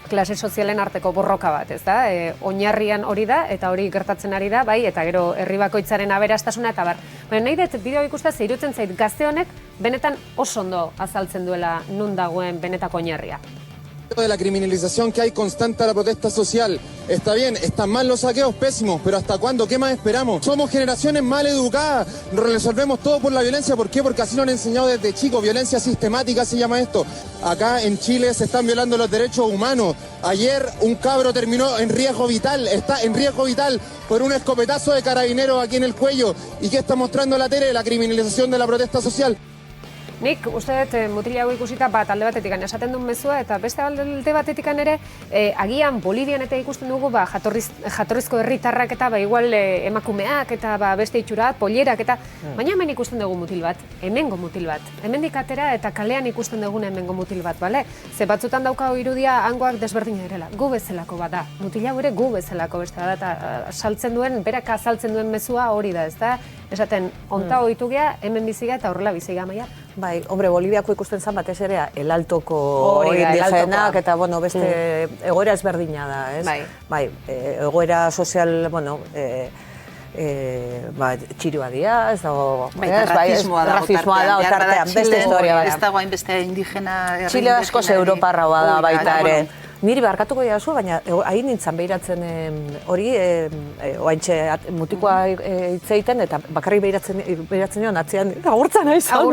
klase sozialen arteko borroka bat, ez da? Oinarrian hori da, eta hori gertatzen ari da, bai, eta gero herri bakoitzaren aberastasuna eta bar. Baina nahi dut, bideo ikustea iruditzen zait gazte honek benetan oso ondo azaltzen duela nun dagoen benetako oinarria. De la criminalización que hay constante a la protesta social. Está bien, están mal los saqueos, pésimos, pero ¿hasta cuándo? ¿Qué más esperamos? Somos generaciones mal educadas, resolvemos todo por la violencia. ¿Por qué? Porque así nos han enseñado desde chicos, violencia sistemática se llama esto. Acá en Chile se están violando los derechos humanos. Ayer un cabro terminó en riesgo vital, está en riesgo vital por un escopetazo de carabineros aquí en el cuello. ¿Y qué está mostrando la tele? La criminalización de la protesta social. Nik uste dut mutila hau ikusita bat alde batetik esaten duen mezua eta beste alde batetik ere agian Bolivian eta ikusten dugu jatorrizko herritarrak eta igual emakumeak eta beste itxura, pollerak eta baina hemen ikusten dugu mutil bat, hemengo mutil bat. Hemendik atera eta kalean ikusten dugun hemengo mutil bat, bale? Ze batzutan daukago irudia hangoak desberdina direla. Gu bezalako bada. Mutila ere gu bezalako beste bada eta saltzen duen, berak azaltzen duen mezua hori da, ezta? Esaten, onta ohitu gea, hemen biziga eta horrela biziga maia. Bai, hombre, Boliviako ikusten zen batez ere el altoko indigenak eta, bueno, beste egoera ezberdina da, ez? Bai, egoera sozial, bueno, txirua dira, ez dago... Rafismoa dago tartean, beste historia bat. Ez dago hainbeste indigena... Txile askoz europarraua da baita ere. Niri barkatuko diazu, baina hain nintzen behiratzen hori, oaintxe mutikoa hitz egiten, eta bakarrik behiratzen nion, atzean agurtzen nahi zan,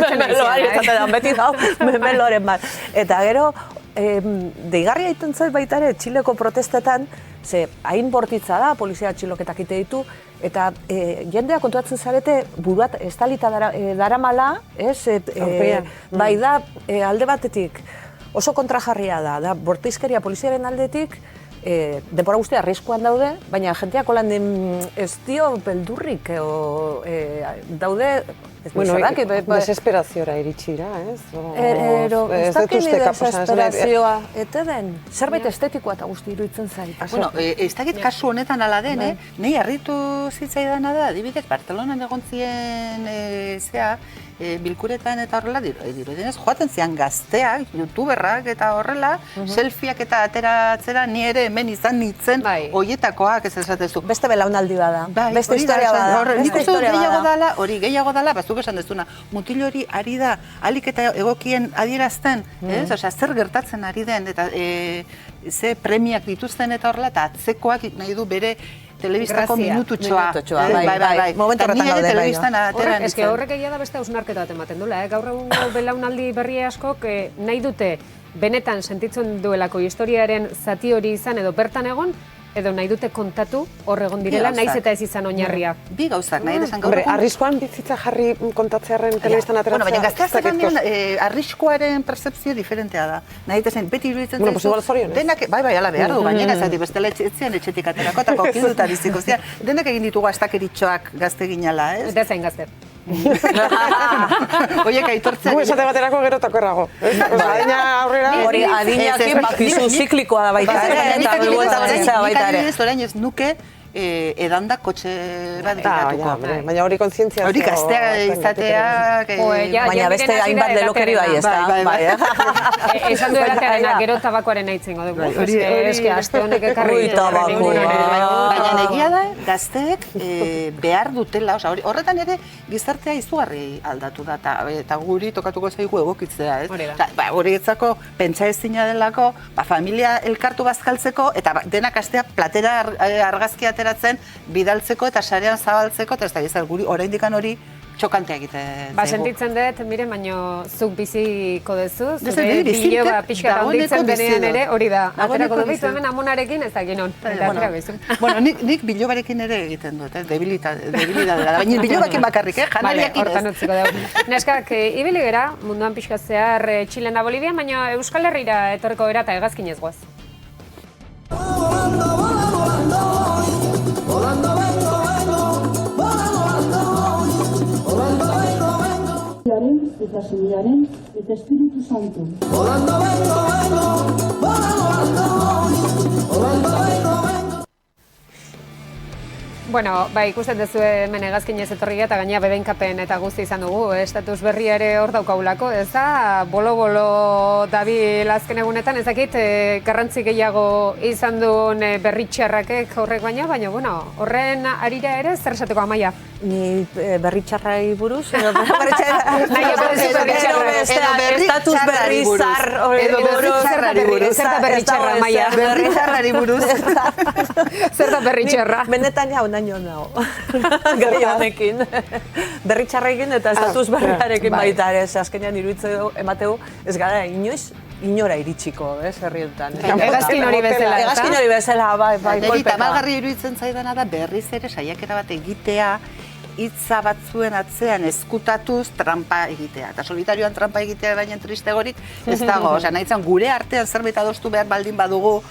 beti dau, memeloren bat. Eta gero, deigarria egiten zait baita ere, Txileko protestetan, ze hain bortitza da, polizia txiloketak ite ditu, eta jendea kontuatzen zarete buruat estalita daramala, bai da, alde batetik, oso kontrajarria da, bortizkeria poliziaren aldetik, denbora guztia arriskuan daude, baina jenteak holan ez dio beldurrik, daude... Bueno, desesperaziora iritsira, ez? Ez dakit ni desesperazioa, ete den, zerbait estetikoa eta guzti iruditzen zait. Bueno, ez dakit kasu honetan ala den, nahi harritu zitzaidana da, adibidez, Barcelonan egon zien bilkuretan eta horrela, dirudenez, joaten zian gazteak, youtuberrak eta horrela, selfieak eta ateratzera, ni ere hemen izan nintzen hoietakoak ez esatezu. Beste belaunaldi bada, beste historia bada. Nik uste gehiago dala, hori gehiago dala, bazuk esan dezuna, mutil hori ari da, alik eta egokien adierazten, osea, zer gertatzen ari den, eta ze premiak dituzten eta horrela, eta atzekoak nahi du bere telebistako minututxoa. Bai, momentu horretan gaude, bai. Eske horrek egia da beste hausnarketa bat ematen duela, gaur egungo belaunaldi berri askok nahi dute benetan sentitzen duelako historiaren zati hori izan edo bertan egon, edo nahi dute kontatu hor egon direla, naiz eta ez izan oinarria. Bi gauzak, nahi desan gaur egun. Arriskuan bizitza jarri kontatzearen telebistan ateratzea. Bueno, baina gazteak zegoen arriskuaren percepzio diferentea da. Nahi desan, beti iruditzen zaizu, denak, bai, ala behar du, gainera, zati bestela etxean etxetik aterako, eta kokiduta biziko zian, denak egin ditugu astakeritxoak gazte ginala, ez? Eta zain gazte. Oiek aitortzen... Gu esate baterako gero takorrago. Adina aurrera... Hori adinakin bakizu ziklikoa da baita ere, eta buelta batzea baita ere. Nik adibidez orain ez nuke edanda kotxe bat dikatuko. Baina hori kontzientzia... Hori gaztea izateak... Baina beste hainbat lelokeri bai, ez da. Esan du edatearena, gero tabakoaren aitzengo dugu. Eske, aste honek ekarri... Ui, tabakoa. Baina egia da, gazteek behar dutela, horretan ere gizartea izugarri aldatu da, eta guri tokatuko zaigu egokitzea, ez? Guri etzako pentsa ezina delako, familia elkartu bazkaltzeko, eta denak gaztea platera argazkia ateratzen, bidaltzeko eta sarean zabaltzeko, eta ez da gizar guri oraindikan hori txokantea egiten zaigu. Sentitzen dut, mire, baino zuk biziko dezu, zure biloba pixka handitzen denean ere, hori da. Aterako dut bitu hemen amonarekin ez da ginon. Bueno, nik bilobarekin ere egiten dut, debilidadera da. Baina bilobakin bakarrik, janariakin ez. Hortan utziko dugu. Neskak, ibili gera, munduan pixka zehar Txilena, Bolivian, baina Euskal Herrira etorreko gera eta hegazkin ez goaz. Eta Semearen eta Espiritu Santu. Bueno, ikusten duzu hemen hegazkinez etorri eta gaina bedeinkapen eta guzti izan dugu, estatus berria ere hor daukagulako, ez da, bolo-bolo dabil azken egunetan, ez dakit, garrantzi gehiago izan duen berritxarrakek horrek baina, bueno, horren arira ere zer esateko Amaia? Ni berritxarrai buruz, edo estatus berri zar edo berritxarrari buruz. Zer da berritxarra? Benetan jau naino nago. Gari honekin. Berritxarrekin eta estatus berriarekin baita ere. Azkenean iruditzen emateu ez gara inoiz inora iritsiko, herrietan. Hegazkin hori bezala. Hegazkin hori bezala, bai. Neri tamalgarri iruditzen zaidana da berriz ere saiakera bat egitea hitza batzuen atzean eskutatuz trampa egitea. Eta solitarioan trampa egitea baina tristegorik ez dago. Osea, nahi zen, gure artean zerbait adostu behar baldin badugu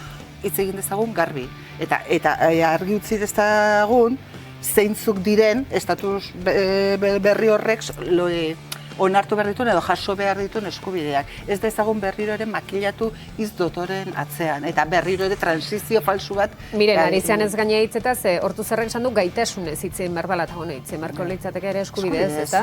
hitz egin dezagun garbi. Eta argi utzi dezagun zeintzuk diren estatus berri horrek onartu behar dituen edo jaso behar dituen eskubideak. Ez dezagun berriro ere makilatu dotoren atzean. Eta berriro ere transizio falsu bat. Miren, ari zean ez gaina hitzetaz, hortu zerrek esan du gaitasunez hitzein behar bala eta hona hitzein marko litzateke ere eskubidez, eta?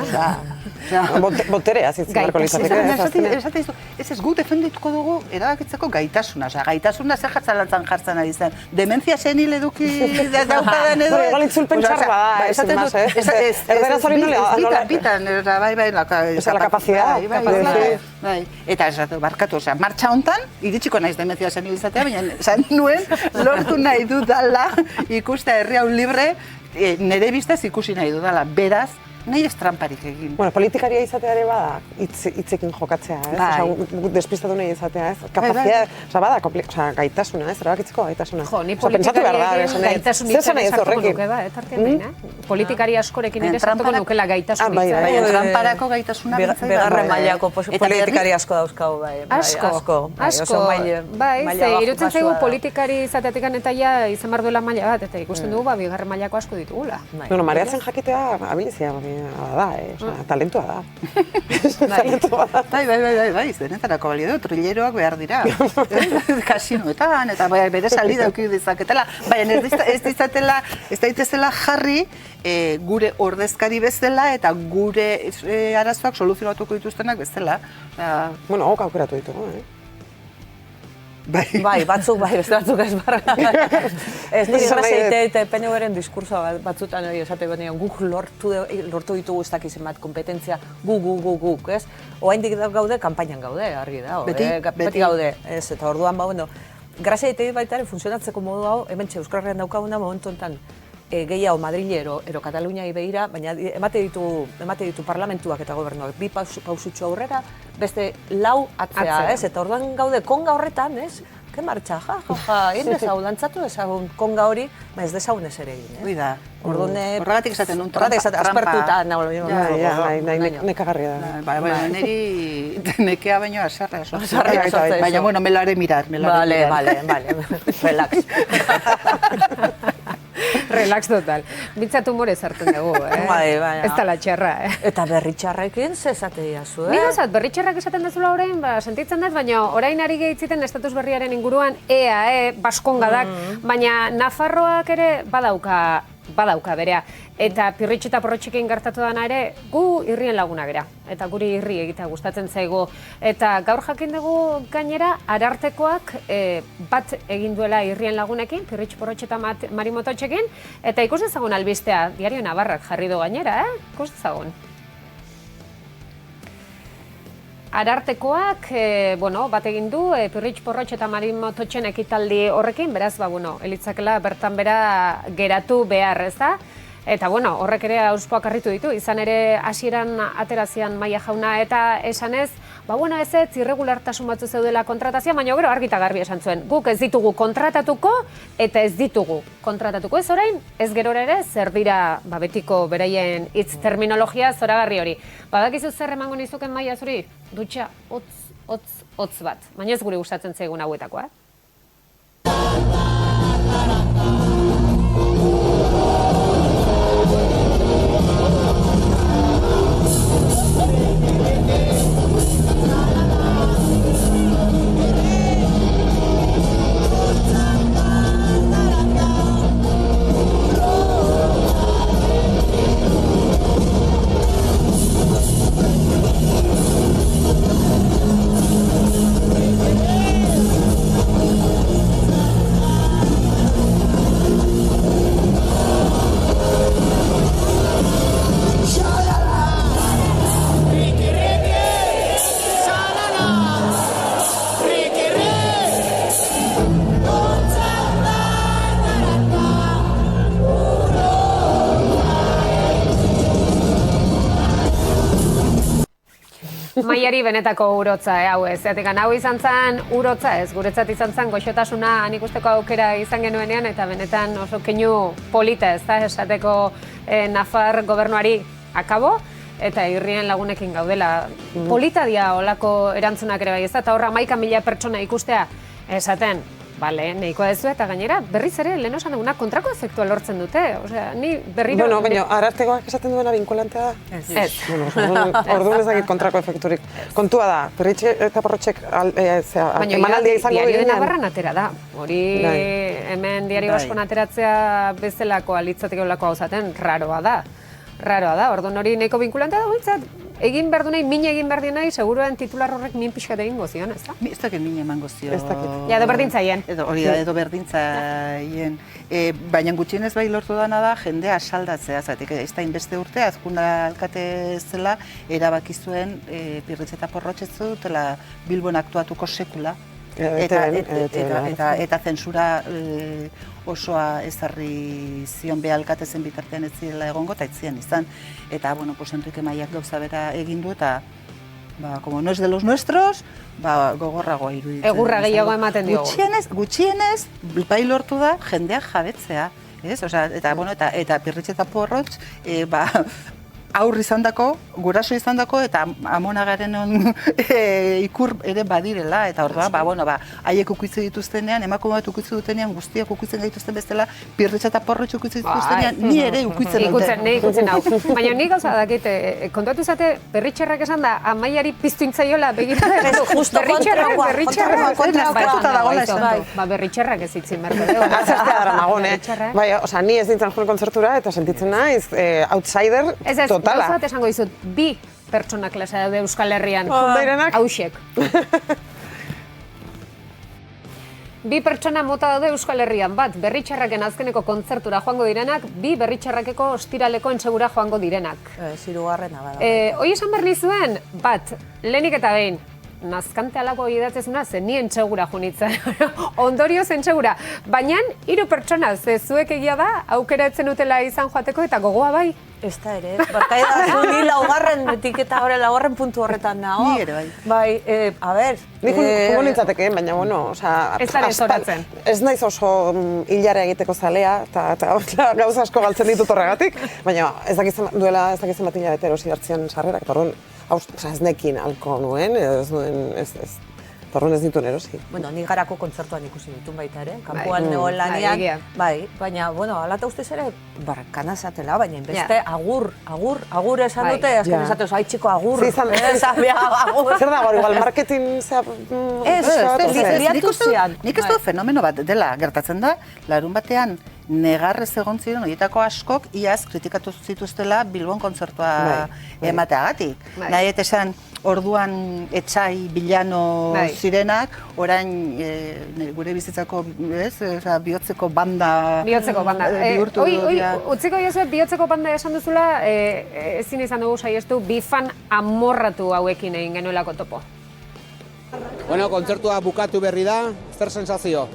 Boterea zitzen marko litzateke. Ez gu defendituko dugu erabakitzeko gaitasuna. Gaitasuna zer jartzalantzan jartzen ari zen. Dementzia senil eduki daukadan edo. Igual itzulpen txarra da, ez más, Esa la capacidad. Eta esatu, barkatu, martxa hontan, iritsiko naiz dementzia senil izatea, baina esan nuen, lortu nahi dudala ikuste herri hau libre, nire biztez ikusi nahi dudala. Beraz, nahi ez tramparik egin. Bueno, politikaria izatea ere bada hitzekin jokatzea, ez? Osa, despistatu nahi izatea, ez? Kapazitate, osa, bada, gaitasuna, ez? Erabakitzeko gaitasuna. Jo, ni politikari gaitasun hitzen esartuko nuke da, etartean behin, Politikari askorekin ere esartuko nukela gaitasun hitzen. Baina, tramparako gaitasuna bintzai da. Begarren mailako politikari asko dauzkau, bai. Asko. Bai, ze, irutzen zaigu politikari izateatikan eta ja izan behar duela maila bat, eta ikusten dugu, bigarren mailako asko ditugula. Bueno, mareatzen jakitea abilizia, da, talentua da. Bai, zenetarako balio du, trilleroak behar dira. Kasinoetan, eta bere salida auki dezaketela. Baina ez daitezela jarri gure ordezkari bezala eta gure arazoak soluzionatuko dituztenak bezala. Bueno, hok aukeratu ditugu, Bai, batzuk bai, beste batzuk ez barra. Ez nire grazeite eta PNV-ren diskursoa batzutan esate banean guk lortu ditugu ez dakizen bat kompetentzia guk, ez? Oaindik gaude, kanpainan gaude, argi da, beti gaude, ez, eta orduan bueno, grazeite baita ere funtzionatzeko modu hau, hemen Euskal Herrian daukaguna momentu honetan gehiago Madrilero ero Kataluniai begira, baina emate ditu parlamentuak eta gobernuak bi pausutxo aurrera, beste 4 atzea, ez? Eta orduan gaude konga horretan, ez? Ke martxa, egin dezagun, dantzatu dezagun konga hori, ez dezagun ez ere egin, Hoi da. Horregatik esaten nun aspertuta, nekagarria da. Baina, niri nekea baino asarra sortzen. Baina, bueno, me lo haré mirar. Vale, relax. Relax total. Bintzat humore zartzen dugu, Bai. Ez tala txarra, Eta berri txarrekin zezate jazu, Nik gozat, berri txarrak esaten dezula orain, sentitzen dut, baina orain ari gehitziten estatus berriaren inguruan baskongadak, baina Nafarroak ere badauka berea. Eta Pirritx eta Porrotxekin gertatu dana ere, gu irrien laguna gera. Eta guri irri egitea gustatzen zaigu. Eta gaur jakin dugu gainera, Arartekoak bat egin duela irrien lagunekin, Pirritx, Porrotx eta Marimototxekin, eta ikus dezagun albistea, Diario Navarrak jarri du gainera, ikus dezagun. Arartekoak, bat egin du, Pirritx, Porrotx eta Marimototxen ekitaldi horrekin, beraz, elitzakela bertan bera geratu behar, ez da? Eta, horrek ere auspoak harritu ditu, izan ere hasieran aterazian Maia jauna eta esanez, ez irregulartasun batzu zeudela kontratazioa, baina gero argita garbi esan zuen. Guk ez ditugu kontratatuko eta ez ditugu kontratatuko. Ez orain, ez gerora ere, zer dira betiko beraien hitz terminologia zoragarri hori. Badakizu zer emango nizuken Maia zuri? Dutxa, hotz bat. Baina ez guri gustatzen zaigun hauetakoa, Maiari benetako urotza, hau ez. Zatekan hau izan zen urotza ez, guretzat izan zen goxotasuna nik usteko aukera izan genuenean, eta benetan oso keinu polita ez da, esateko Nafar gobernuari akabo, eta irrien lagunekin gaudela. Polita dia olako erantzunak ere bai ez da, eta horra 11.000 pertsona ikustea esaten, bale, nahikoa dezu eta gainera berriz ere lehen osan duguna kontrako efektua lortzen dute. Osea, ni berriro... Bueno, baina arartegoak esaten duena vinkulantea da? Ez. Orduan ezakit kontrako efekturik. Kontua da, Perritxe eta Porrotxek emanaldia izango Diario de direnean. Navarran atera da. Hori hemen Diario Baskon ateratzea bezalako alitzateko lako hau zaten, raroa da. Orduan hori nahiko vinkulantea da, bintzat, egin behar du nahi, min egin behar nahi, seguruen titular horrek min pixkat egin gozion, ez da? Ez dakit min emango zio. Ja, edo berdintzaien. Hori da, edo berdintzaien. Baina gutxienez bai lortu dana da jendea asaldatzea, zatik ez da inbeste urte, azkuna alkate zela, erabaki zuen Pirritx eta Porrotx ez dutela Bilbon aktuatuko sekula. Eta zentsura osoa ezarri zion be alkatezen bitartean ez zirela egongo, eta ez zian izan. Eta, bueno, pues Enrique Maiak gauza bera egin du, eta como no es de los nuestros, gogorragoa iruditzen. Egurra gehiago ematen diogu. Gutxienez, bai lortu da jendeak jabetzea. Eta Pirritx eta Porrotx, aurri izandako, guraso izandako, eta amonagaren ikur ere badirela, eta orduan, haiek ukitze dituztenean, emakumeak ukitze dutenean, guztiak ukitzen gaituzten bestela, Pirritx eta Porrotx ukitze dituztenean, ni ere ukitzen dute. Ikutzen hau. Baina nik gauza dakit, kontatu izate, Perritxerrak esan da, Amaiari piztu intzaiola begirada. Berritxerrak ez itzin berko. Azertea dara magon, ni ez dintzen joan kontzertura, eta sentitzen naiz, outsider totala. Gauza bat esango dizut, 2 pertsona klase daude Euskal Herrian. Hauxek. 2 pertsona mota daude Euskal Herrian, bat Berritxarraken azkeneko kontzertura joango direnak, 2 Berritxarrakeko ostiraleko entsegura joango direnak. Hirugarrena bada. Hoi esan behar nizuen, bat, lehenik eta behin, nazkante alako idatzezuna, zen ni entsegura junitzen. Ondorioz entsegura. Baina, 3 pertsona, ze zuek egia da, aukera etzen utela izan joateko eta gogoa bai. Ez da ere, barkaida zu ni laugarren puntu horretan nago. Ni ere bai. Bai, a ber... Nik jungo nintzateke, baina, ez da zoratzen. Ez naiz oso hilare egiteko zalea, eta gauza asko galtzen ditut horregatik, baina ez dakitzen bat hilabete erosi hartzian sarrerak, eta horren, ez nekin alko nuen, Torron ez dituen erosi. Bueno, ni garako kontzertuan ikusi ditun baita ere, kanpoan negoen lanean, baina, alata ustez ere, barkana zatela, baina beste agur esan dute, azken esatuz, txiko agur. Zer dago, igual, marketing liatu zian. Nik ez du fenomeno bat dela gertatzen da, larun batean, negarrez egon ziren horietako askok iaz kritikatu zituztela Bilbon kontzertua emateagatik. Nahi eta esan orduan etxai bilano zirenak, orain gure bizitzako bihotzeko banda bihurtu dira. Utziko jozu, bihotzeko banda esan duzula, ezin izan dugu saiestu, 2 fan amorratu hauekin egin genuelako topo. Bueno, kontzertua bukatu berri da, zer sensazio?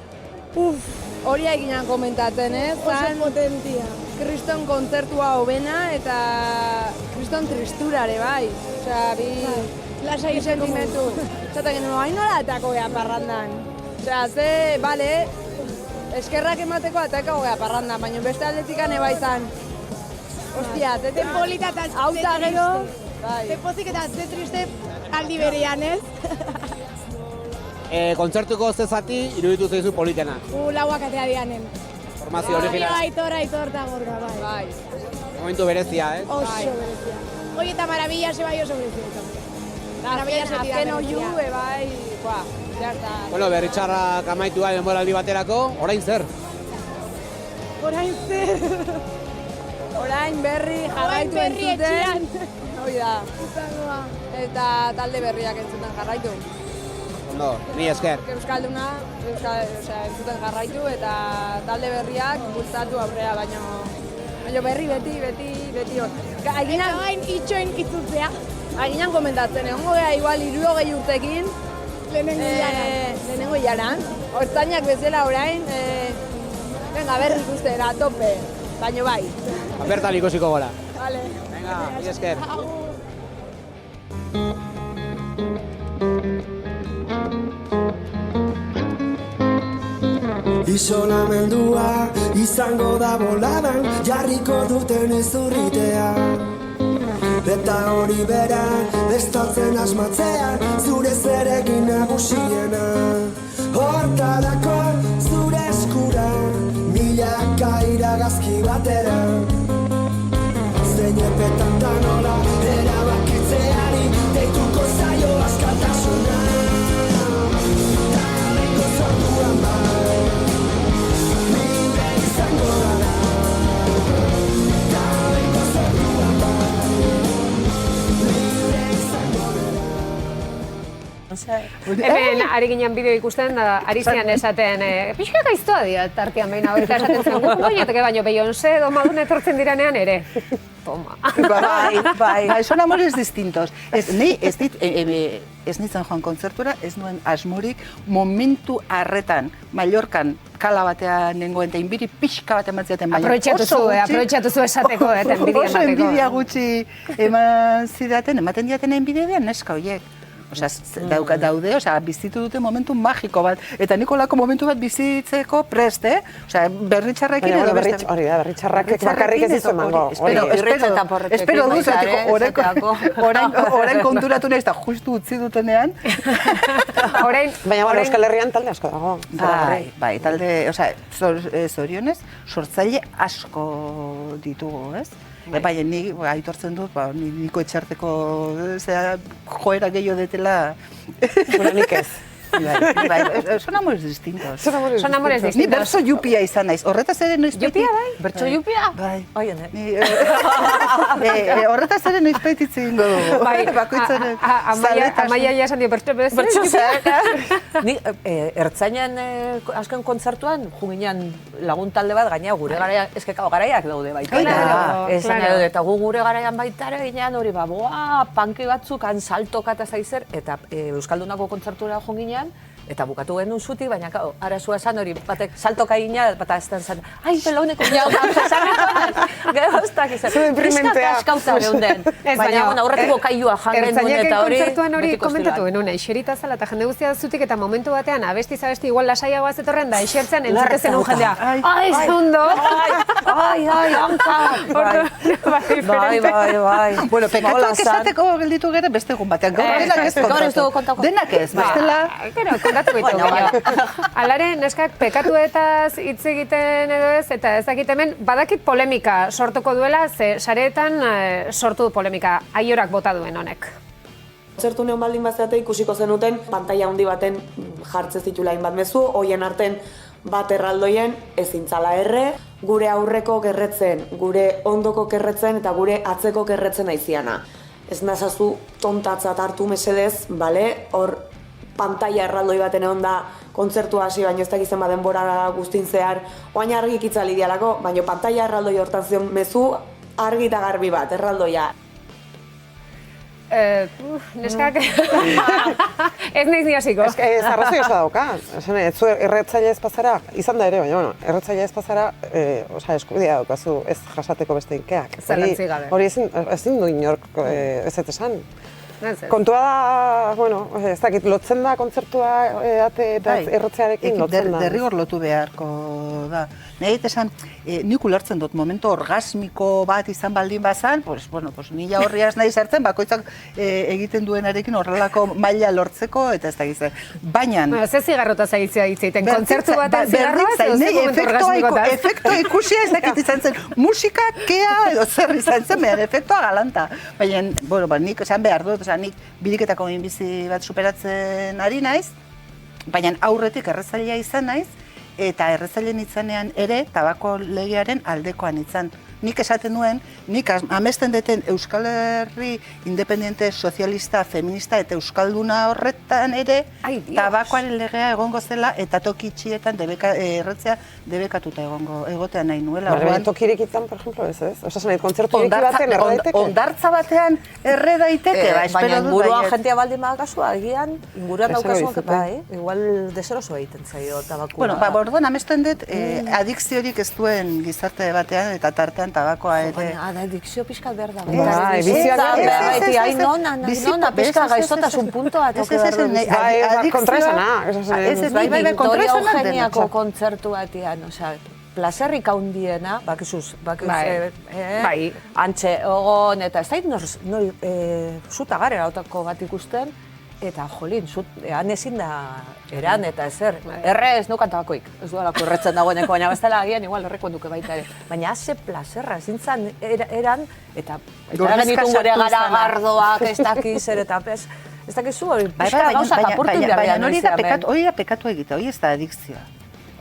Hori eginan komentatzen, Oso potentia. Kriston kontzertua hobena eta kriston tristurare bai. Osea, bi sentimentu. Zaten genuen, hain nola atako gea parrandan. Osea, eskerrak emateko atako gea parrandan, baina beste aldetikan eba izan. Ostia, zeten polita eta auta gero. Zepozik eta ze triste aldi berean, ez? Kontzertuko zezati iruditu zeizu politena. Lauak atea dianen. Formazio original. Aitor eta gorga, bai. Momentu berezia, ez? Oso berezia. Hoi eta marabilla se bai oso berezia. Azken oiu, bai, Bueno, Berritxarrak amaitu da denboraldi baterako, orain zer? Orain berri jarraitu entzuten. Hoi da. Eta talde berriak entzuten jarraitu. Ondo, ni esker. Euskalduna, entzuten jarraitu eta talde berriak bultzatu aurrea, baina berri beti hor. Eta bain itxoin itzultzea. Aginan komentatzen, egongo geha igual 60 urtekin. Lehenengo hilaran. Hortzainak bezala orain, berri ikustera, tope. Baina bai. Bertan ikusiko gola. Vale. Venga, ni esker. Isolamendua izango da boladan, jarriko duten izurritea. Eta hori bera, estaltzen asmatzean, zure zerekin nagusiena. Hortarako zure eskura, milaka iragazki batera. Zein epetan da nola, erabakitzeari, deituko zaio askatasuna. Talengo zorduan bai, libre izango gara. Talengo zorduan bai, libre izango gara. Hemen ari ginen bideo ikusten, da, ari zian esaten, pixka gaiztoa dira tartean behin hau, eta esaten zen, guko bainateke baino, Beyoncé edo Madonna etortzen diranean ere. Toma. Bai, son amores distintos. Ez nintzen joan kontzertura, ez nuen asmorik momentu harretan, Mallorcan, kala batean nengoen, eta inbiri pixka bat ematziaten, baina aprobetxatu zu esateko, eta enbidia emateko. Oso enbidia gutxi ematen diaten enbidia neska horiek. Osea, daude, bizitu dute momentu magiko bat. Eta nikolako momentu bat bizitzeko prest, Osea, berritxarrekin edo beste. Hori da, berritxarrakek bakarrik ez dizu emango. Espero duzateko, orain konturatu nahiz, eta justu utzi dutenean. Baina, Euskal Herrian talde asko dago. Bai, talde, osea, zorionez, sortzaile asko ditugu, ez? Baina ni aitortzen dut, niko etxarteko joera gehiago detela. Bueno, nik ez. Son amores distintos. Son amores distintos. Ni bertso jupia izan naiz. Horretaz ere noiz beti. Jupia bai? Bertso jupia? Bai. Bai, hone. Horretaz ere noiz beti ingo dugu. Bai, Amaia ja esan dio bertso Ni ertzainan azken kontzertuan, junginan lagun talde bat, gaina gure garaian, eskekao garaiak daude baita. Eta gu gure garaian baitara ginean hori, panki batzuk, saltoka eta zaizer, eta Euskaldunako kontzertura junginan, eta bukatu genuen zutik, baina arazua esan hori, batek saltoka egina, bata ez zen, ai, peloneko jau, gero hostak izan. Zuen primentea. Piskak askauta geunden. Baina, aurretiko kailua jangen duen eta hori. Kontzertuan hori komentatu genuen, eixerita zala, eta jende guztia zutik, eta momentu batean, abesti igual lasaiagoa zetorren da, eixertzen entzutezen un jendea. Ai, zondo! Ai, hanka! Bai. Bueno, pekatuak esateko gelditu gero beste egun batean. Gaur ez dugu kontako. Denak ez, bestela. Alare, neskak, pekatuetaz hitz egiten edo ez, eta ez dakit hemen, badakit polemika sortuko duela, ze sareetan sortu du polemika, aiorak bota duen honek. Kontzertu neon baldin bazeate ikusiko zenuten, pantaila handi baten jartze zitula hainbat mezu, hoien arten bat erraldoien ezintzala erre, gure aurreko gerretzen, gure ondoko gerretzen eta gure atzeko gerretzen aiziana. Ez nazazu tontatzat hartu mesedez, hor pantaila erraldoi baten egon da kontzertua hasi, baina ez dakizen denbora guztin zehar, oain argik itzali dialako, baina pantaila erraldoi hortan zion mezu argi eta garbi bat, erraldoia. Neskak, ez nahiz ni hasiko. Ez arrazoi oso dauka. Zu erretzaile ez pasara, izan da ere, baina, erretzaile ez pasara, eskubidea daukazu ez jasateko beste inkeak. Zerrantzi gabe. Hori ezin du inork ez esan. Kontua da, ez dakit, lotzen da kontzertua eta errotzearekin lotzen da. Derrigor lotu beharko da. Nahi esan, nik ulertzen dut, momentu orgasmiko bat izan baldin bazan, nila horriaz nahi sartzen, bakoitzak egiten duenarekin horrelako maila lortzeko, eta ez da gizte. Baina... Ze zigarrota zaitzea hitzeiten, kontzertu baten zigarroa, edo ze momentu orgasmikotaz? Efektua ikusia ez dakit izan zen, musika, kea, edo zer izan zen, behar efektua galanta. Baina, nik esan behar dut, nik biriketako minbizi bat superatzen ari naiz, baina aurretik errezailea izan naiz, eta erretzaileen itzanean ere, tabako legearen aldekoan itzan. Nik esaten nuen, nik amesten deten Euskal Herri independente, sozialista, feminista eta euskalduna horretan ere, tabakoaren legea egongo zela eta toki itxietan erretzea debekatuta egotea nahi nuela. Baina tokirik itzan, por ejemplo, ez? Osa zen, kontzertu ireki batean erre daiteke? Ondartza batean erre daiteke, baina inguruan jentea baldin badakazua, egian, inguruan daukazuan, igual deseroso egiten zaio tabakua. Bueno, orduan amesten dut, adikziorik ez duen gizarte batean eta tartean bizian tabakoa ere. Baina, adikzio pixkat behar da. Bai, bizia nona, pixka gaizotasun puntoa toke behar du. Bai, kontraesana. Bai, kontraesana Eugeniako kontzertu batian, osea, plazerrik handiena, bakizuz, antxe, ogon, eta ez da zuta garera otako bat ikusten, eta jolin, han ezin da eran eta ezer. Erre ez nukan tabakoik, ez duelako erretzen dagoeneko, baina bestela agian igual erreko duke baita ere. Baina ze plazerra, ezin zan eran, eta genitun gure garagardoak, ez dakiz ere, eta ez dakizu hori, pixka gauzak apurtu behar da. Hori da pekatu egitea, hori ez da adikzioa.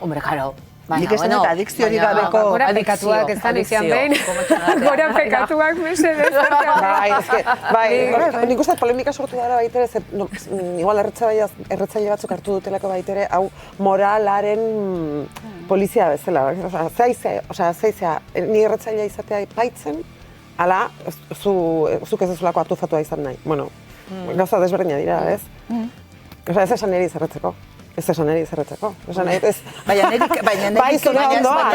Hombre, karo. Nik ez dut adikzio hori gabeko... Gora pekatuak ez da nizian behin. Gora pekatuak mesedez. Bai, nik uste polemika sortu dara baitere, igual erretzaile batzuk hartu dutelako baitere, hau moralaren polizia bezala. Zeizea, ni erretzailea izatea paitzen, ala, zuk ez ezulako hartu fatua izan nahi. Bueno, gauza desberdina dira, ez? Ez esan niri zerretzeko. Ez esan niri zerretzeko. Baina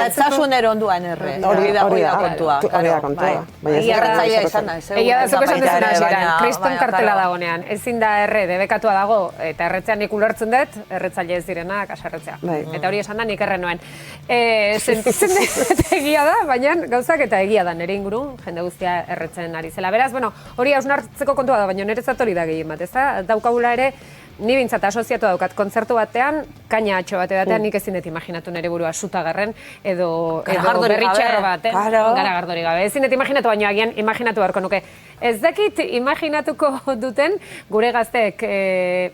ez zasun eronduan erre. Hori da kontua. Hori da kontua. Erretzailea izan da. Egia da, zuk esan duzuna hasieran, kriston kartela dagonean. Ezin da erre, debekatua dago, eta erretzean nik ulertzen dut, erretzaile ez direnak asarretzea. Eta hori esan da nik erre noen. Sentitzen dut egia da, baina gauzak eta egia da nire inguru, jende guztia erretzen ari zela. Beraz, hori hausnartzeko kontua da, baina niretzat hori da gehien bat, ez da? Daukagula ere, ni bintzat asoziatu daukat kontzertu batean, kaina atxo bate batean, nik ezin dut imaginatu nire burua sutagarren edo berritxarro baten, garagardori gabe. Ezin dut imaginatu, baina agian imaginatu beharko nuke. Ez dakit imaginatuko duten gure gazteek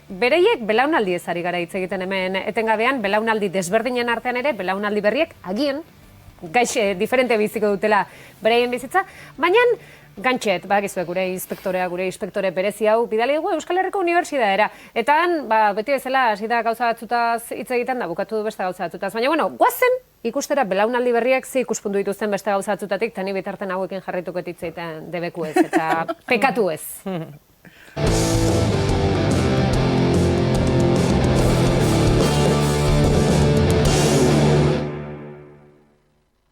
bereiek belaunaldi ezari gara hitz egiten hemen etengabean, belaunaldi desberdinen artean ere, belaunaldi berriek agian, gaixe diferente biziko dutela bereien bizitza, baina gantxet, bagizue gure inspektore berezi hau, bidali dugu Euskal Herriko Unibertsitatea. Eta han, beti bezala, hasi da gauza batzutaz hitz egiten da, bukatu du beste gauza batzutaz. Baina, guazen ikustera belaunaldi berriak ze ikuspuntu dituzten beste gauza batzutatik, eta ni bitarten hauekin jarrituko hitz egiten debeku ez, eta pekatu ez.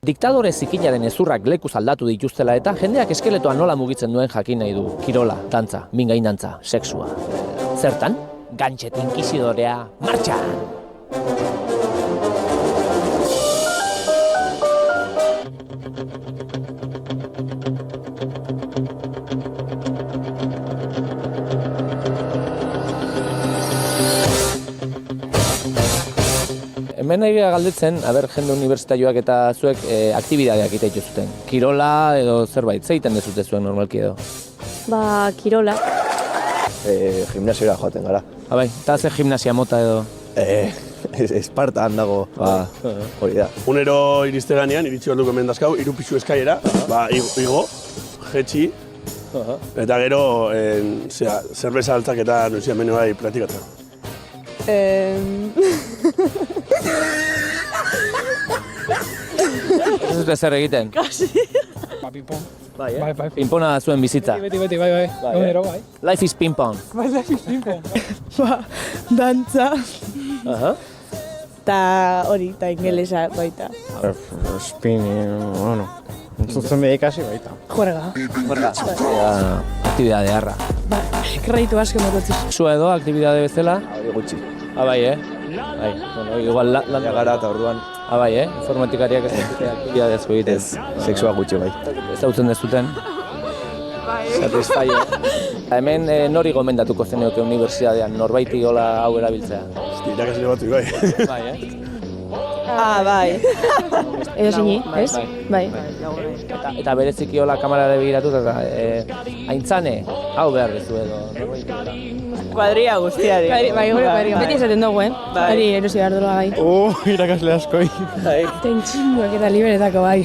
Diktadore zikinaren ezurrak lekuz aldatu dituztela eta jendeak eskeletoa nola mugitzen duen jakin nahi du. Kirola, dantza, mingainantza, sexua. Zertan? Gantxet inkizidorea, martxan! Hemen nahi galdetzen, jende unibertsitarioak eta zuek aktibidadeak egiten dituzuten. Kirola edo zerbait, zeiten dezute zuen normalki edo? Kirola. Gimnasiora joaten gara. Bai, eta ze gimnasia mota edo? Espartan dago, hori da. Unero iriste ganean, iritsi behar dugu hemen dazkau, 3 pisu eskaiera, igo, jetxi, eta gero zerbeza altzak eta noizian bene bai platikatzen. Ez dute zer egiten? Kasi. Ping-pong. Bai, ping-ponga zuen bizitza. Beti, bai. Egunero, bai. Life is ping-pong. Life is ping-pong. Dantza. Ta hori, ta ingelesa baita. Spinning, entzutzen behikasi baita. Juerga. Aktibidade harra. Kreditu asko mototzi. Zua edo, aktibidade bezala? Gutxi. Bai, Bai, igual lan gara eta orduan. Bai, informatikariak ez dute aktibidade asko egiten. Sexua gutxi bai. Ez dautzen dezuten. Satisfaio. Hemen nori gomendatuko zenioke unibertsitatean, norbaiti gola hau erabiltzea? Irakasle batu, bai. Bai. Edo zini, ez? Bai. Eta bereziki hola kamarara begiratu eta aintzane, hau behar bezu edo norbaiti gola. Kuadria guztiari. Bai, beti esaten dugu, Hori erosi behar dola bai. Irakasle askoi. Tentxinduak eta liberetako bai.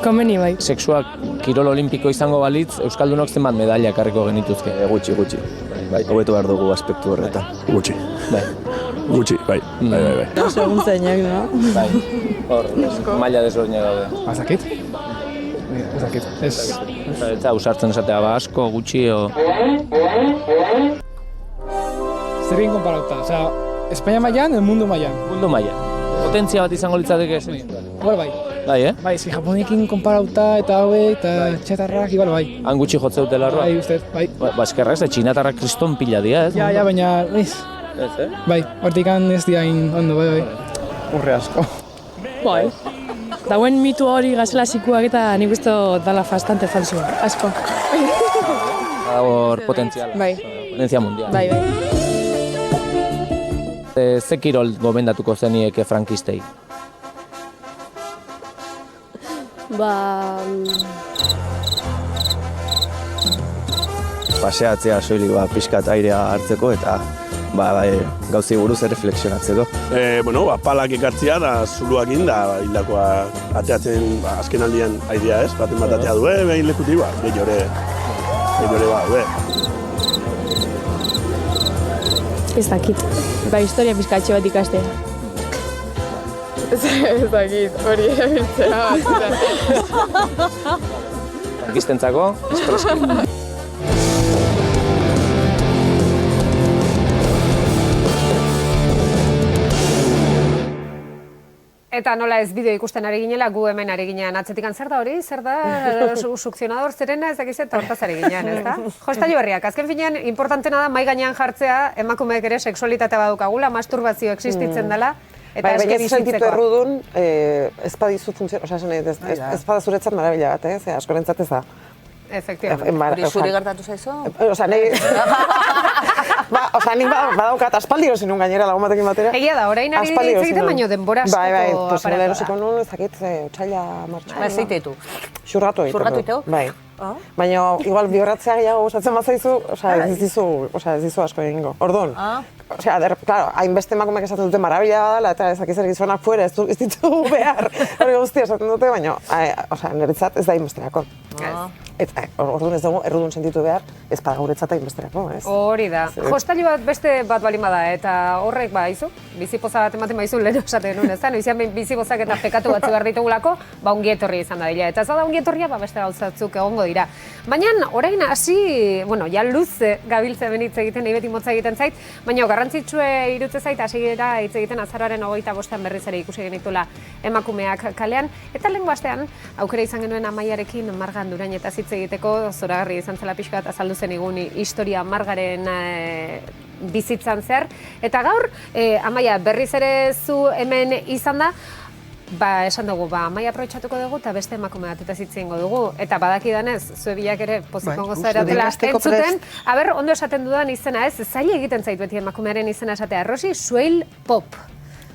Komeni bai. Sexuak kirol olimpiko izango balitz, Euskaldunok zenbat medaila karriko genituzke? Gutxi. Bai, hobetu behar dugu aspektu horretan. Gutxi. Gutxi, bai. Seguntzenak, no? Bai. Hor, maila desberdinak daude. Azakit? Ez. Eta usartzen esatea, asko, gutxi o... Zer egin konparauta, Espainia mailan edo mundu mailan? Mundu mailan. Potentzia bat izango litzateke ez? Hor bai. Bai, Bai, Japonekin konparauta eta hauek, eta txatarrak, igual bai. Han gutxi jotze dutela arroa? Bai, ustez, bai. Ba, eskerrak, ze txinatarrak kriston pila dira, ez? Ja, baina, ez. Ez, Bai, hortikan ez diain ondo, bai. Urre asko. Bai. Dauen mitu hori gazelasikuak eta nik uste dala bastante falsua, asko. Hor potentziala. Bai. Potentzia mundial. Bai. Ze kirol gomendatuko zenieke frankistei? Paseatzea soilik pixkat airea hartzeko eta gauzi buruz erreflexionatzeko. Palak ekartzea da zuluakin da hildakoa ateatzen azken aldian aidea ez, baten bat atea du, behin lekutik gehiore Ez dakit. Ba, historia pizkatxo bat ikastea. Ez dakit, hori erabiltzea bat. Frankistentzako, espreski. Eta nola ez bideo ikusten ari ginela, gu hemen ari ginean atzetikan zer da hori? Zer da sukzionador zerena ez dakiz eta hortaz ari ginean, ez da? Jostailu berriak, azken finean importantena da mai gainean jartzea emakumeek ere sexualitatea badukagula, masturbazio existitzen dela. Eta baina ez sentitu errudun, ez badizu funtzio, ez badazuretzat marabila bat, ez? Askorentzat ez da. Efectivamente. Hori zuri gertatu zaizu? Nik badaukat aspaldi erosi nun gainera lagun batekin batera. Egia da, orain ari hitz egiten baino denbora askoko aparatua. Posible erosiko nun, ezakit, otxaila martxoa. Ba, zeiteitu? Xurratu iteu? Bai. Baina, igual, bihorratzea gehiago gustatzen bazaizu, ez dizu asko egingo. Orduan, claro, hainbeste emakumeak esaten dute marabila badala, eta ezakizer gizonak fuera, ez ditugu behar. Hori guztia esaten dute, baina, niretzat ez da hainbesterako. Orduan ez dugu, errudun sentitu behar, ez bada guretzat hainbesterako, ez? Hori da. Jostailu bat beste bat balin bada, eta horrek baizu, bizipoza bat ematen baizu lehen esaten nuen, ez da? Noizian bizipozak eta pekatu batzu behar ditugulako, ongi etorri izan da dira. Eta ez da ongi etorria, beste gauzatzuk egongo dira. Baina, orain hasi, ja luze gabiltze benitze egiten, nahi beti motza egiten zait, baina garrantzitsue irutze zait, hasi gira hitz egiten azaroaren 25 berriz ere ikusi genitula emakumeak kalean. Eta lehengo astean, aukera izan genuen Amaiarekin Margan Durain eta hitz egiteko, zoragarri izan zela pixka bat azaldu zen egun historia Margaren bizitzan zehar. Eta gaur, Amaia, berriz ere zu hemen izan da, esan dugu, Amaia aprobetxatuko dugu eta beste emakume bat eta hitz egingo dugu. Eta badakidanez, zue biak ere pozikongo zaretela entzuten. Aber, ondo esaten dudan izena ez, zaila egiten zait beti emakumearen izena esatea. Rosi, Suel Pop.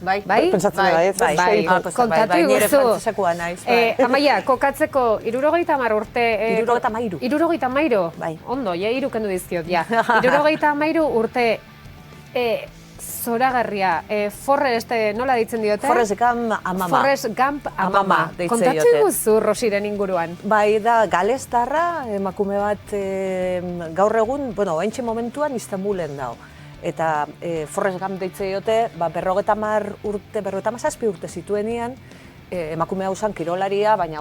Bai? Pentsatzen da, ez? Bai, kontatu nire iguzu. frantzesekoa naiz. Amaia, kokatzeko 70 urte... 73. 73? Bai. Ondo, ja, 3 kendu dizkiot, ja. 73 urte zoragarria, Forrest, nola deitzen diote? Forrest Gump amama. Forrest Gump amama. Kontatu iguzu Rosiren inguruan. Bai, da galestarra, emakume bat gaur egun, haintxe momentuan Istanbulen dago. Eta Forrest Gump deitze diote, 57 urte zituenian, emakume hau zen kirolaria, baina,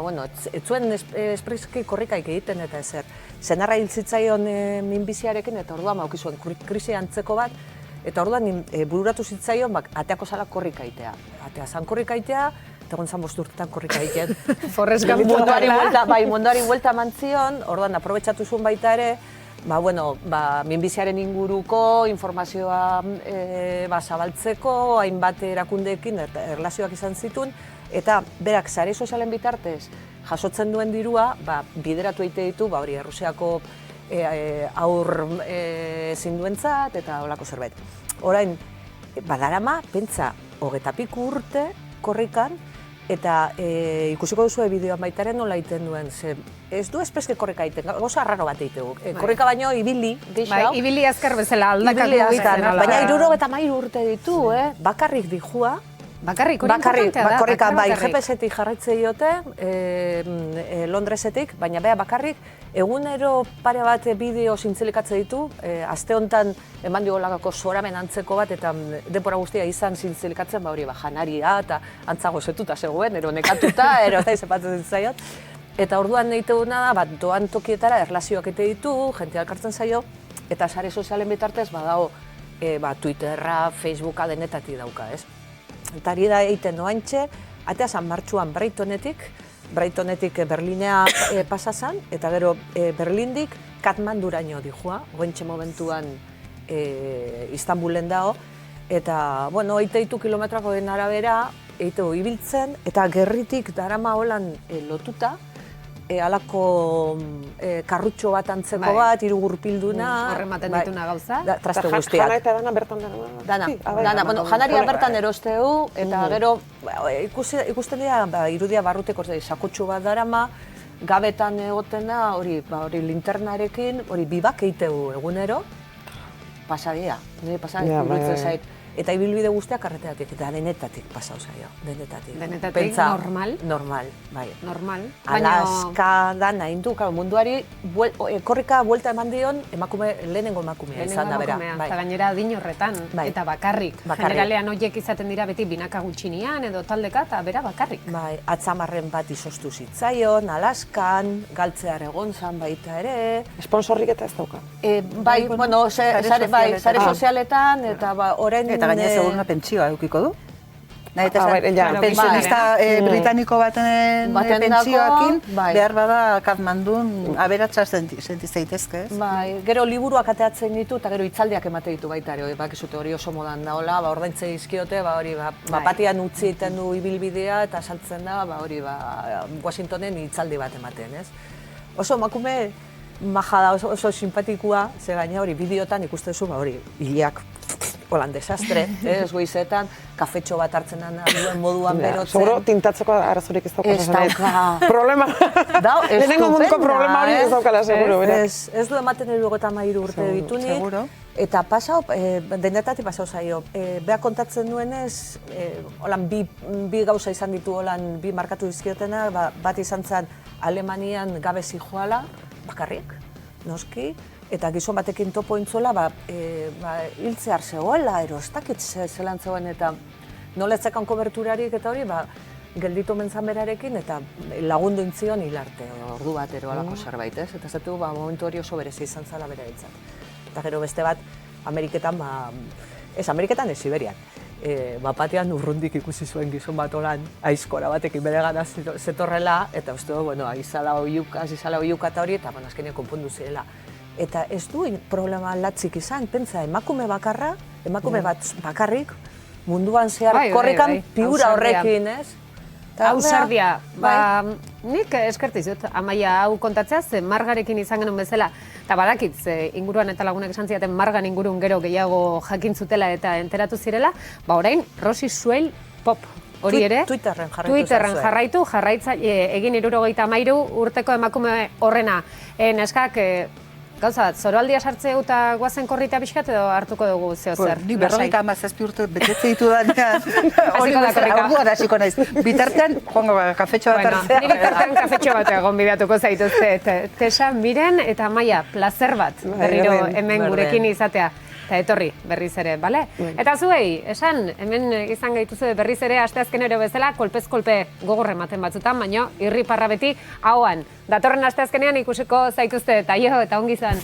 ez zuen espreski korrikaik egiten eta ezer. Senarra hil zitzaion minbiziarekin eta orduan maukizuen krisi antzeko bat, eta orduan bururatu zitzaion ateako zala korrikaitea. Atea zan korrikaitea, eta egon zan 5 urtetan korrikaiten. Forrest Gump munduari buelta mantzion, orduan aprobetxatu zuen baita ere, minbiziaren inguruko informazioa zabaltzeko, hainbat erakundeekin erlazioak izan zituen, eta berak sare sozialen bitartez jasotzen duen dirua bideratu egite ditu, hori Errusiako aur zinduentzat eta holako zerbait. Orain, badarama, pentsa, 20 urte korrikan, eta ikusiko duzu bideoan baitaren nola egiten duen, ez du espreske korrika egiten, gauza arraro bat egitegu. Korrika baino ibili, geixau. Ibili azkar bezala, aldakatu egiten. Baina 73 urte ditu, bakarrik dijua. Bakarrik, hori importantea da. Bakarrik, GPS-etik jarraitze diote, Londresetik, baina bea bakarrik, egunero pare bat bideo zintzilikatze ditu, aste honetan eman diolagako zoramen antzeko bat, eta denbora guztia izan zintzilikatzen, hori janaria, eta antzago zetuta zegoen, ero nekatuta, ero da izapatzen zitzaiot. Eta orduan egite duna da, doan tokietara erlazioak egite ditu, jentea elkartzen zaio, eta sare sozialen bitartez badago Twitterra, Facebooka denetatik dauka, ez? Eta ari da egiten noantxe, atea zan martxuan Brightonetik Berlinea pasazan, eta gero Berlindik Katmanduraino dijua, goentxe momentuan Istanbulen dao, eta, bueno, 82 kilometrako den arabera, ibiltzen, eta gerritik darama holan lotuta, alako karrutxo bat antzeko bat, hiru gurpilduna. Horrematen dituna gauza. Traste guztiak. Jana eta dana bertan dana. Dana. Bueno, janaria bertan erosteu, eta gero ikusten dira, irudia barruteko sakutxu bat darama, gabetan egotena, hori linternarekin, hori bibak eiteu egunero, pasadia. Nire pasadia, iruditzen zait. Eta ibilbide guztiak karreteatik, eta denetatik pasau zaio, denetatik. Denetatik normal? Normal, bai. Normal. Alaska dana indu, munduari korrika buelta eman dion lehenengo emakumea izan da bera. Eta gainera adin horretan, eta bakarrik. Generalean horiek izaten dira beti binaka gutxinian edo taldeka, eta bera bakarrik. Bai, atzamarren bat izoztu zitzaion, Alaskan, galtzear egon zan baita ere. Sponsorrik eta ez dauka. Bai, bueno, sare sozialetan, eta orain... Eta gainera seguruna pentsioa edukiko du. Pensionista britaniko baten pentsioakin, behar bada Katmandun aberatsa sentizaitezke, ez? Bai, gero liburuak ateatzen ditu eta gero hitzaldiak emate ditu baita ere, bakizute hori oso modan daola, ordaintze dizkiote, hori batian utzi egiten du ibilbidea eta saltzen da, hori Washingtonen hitzaldi bat ematen, ez? Oso emakume maja da, oso simpatikua, ze gaina hori bideotan ikusten zu, hori hileak holan desastre, ez goizetan, kafetxo bat hartzen duen moduan berotzen. Seguro tintatzeko arazorik ez dauka. Ez dauka. Problema. Lehenengo munduko problema hori ez daukala, seguro. Ez du ematen 73 urte ditunik. Eta pasau, denetatik pasau zaio. Beha kontatzen duenez, holan bi gauza izan ditu, holan bi markatu dizkiotena, bat izan zen Alemanian gabe zijoala, bakarrik, noski, eta gizon batekin topo intzuela, hiltzear zegoela, erostakit zelan zegoen, eta noletzekan koberturarik eta hori, gelditu mentzan berarekin, eta lagundu intzion hilarte, ordu bat ero alako zerbait, ez? Eta zatu, momentu hori oso berezi izan zala bera hitzat. Eta gero beste bat, Ameriketan, Ameriketan ez Siberian. Batean urrundik ikusi zuen gizon bat olan, aizkora batekin bere gana zetorrela, eta uste du, aizala oiuka eta hori, eta azkenean konpondu zirela. Eta ez du problema latzik izan, pentsa, emakume bakarra, emakume bat bakarrik, munduan zehar korrikan figura horrekin, ez? Ausardia, nik eskertizut, Amaia, hau kontatzea, ze margarekin izan genuen bezala, eta badakit, inguruan eta lagunek esan zidaten margan ingurun gero gehiago jakin zutela eta enteratu zirela, orain, Rosi Suel pop hori ere, Twitterren jarraitza, egin 73 urteko emakume horrena, neskak, gauza bat, zoroaldia sartze eta guazen korrita pixkat edo hartuko dugu zeo zer? Ni 57 urte betetze ditu danean, hori orduan hasiko naiz. Bitartean, joango kafetxo bat hartzea. Ni bitartean kafetxo bat gonbidatuko zaituzte. Tesa, Miren eta Amaia, plazer bat berriro hemen gurekin izatea. Eta etorri berriz ere, bale? Eta zuei, esan, hemen izan gaituzu berriz ere, asteazkenero bezala, kolpez kolpe gogorre ematen batzutan, baina irriparra beti hauan. Datorren asteazkenean ikusiko zaituzte, eta eta ongi izan.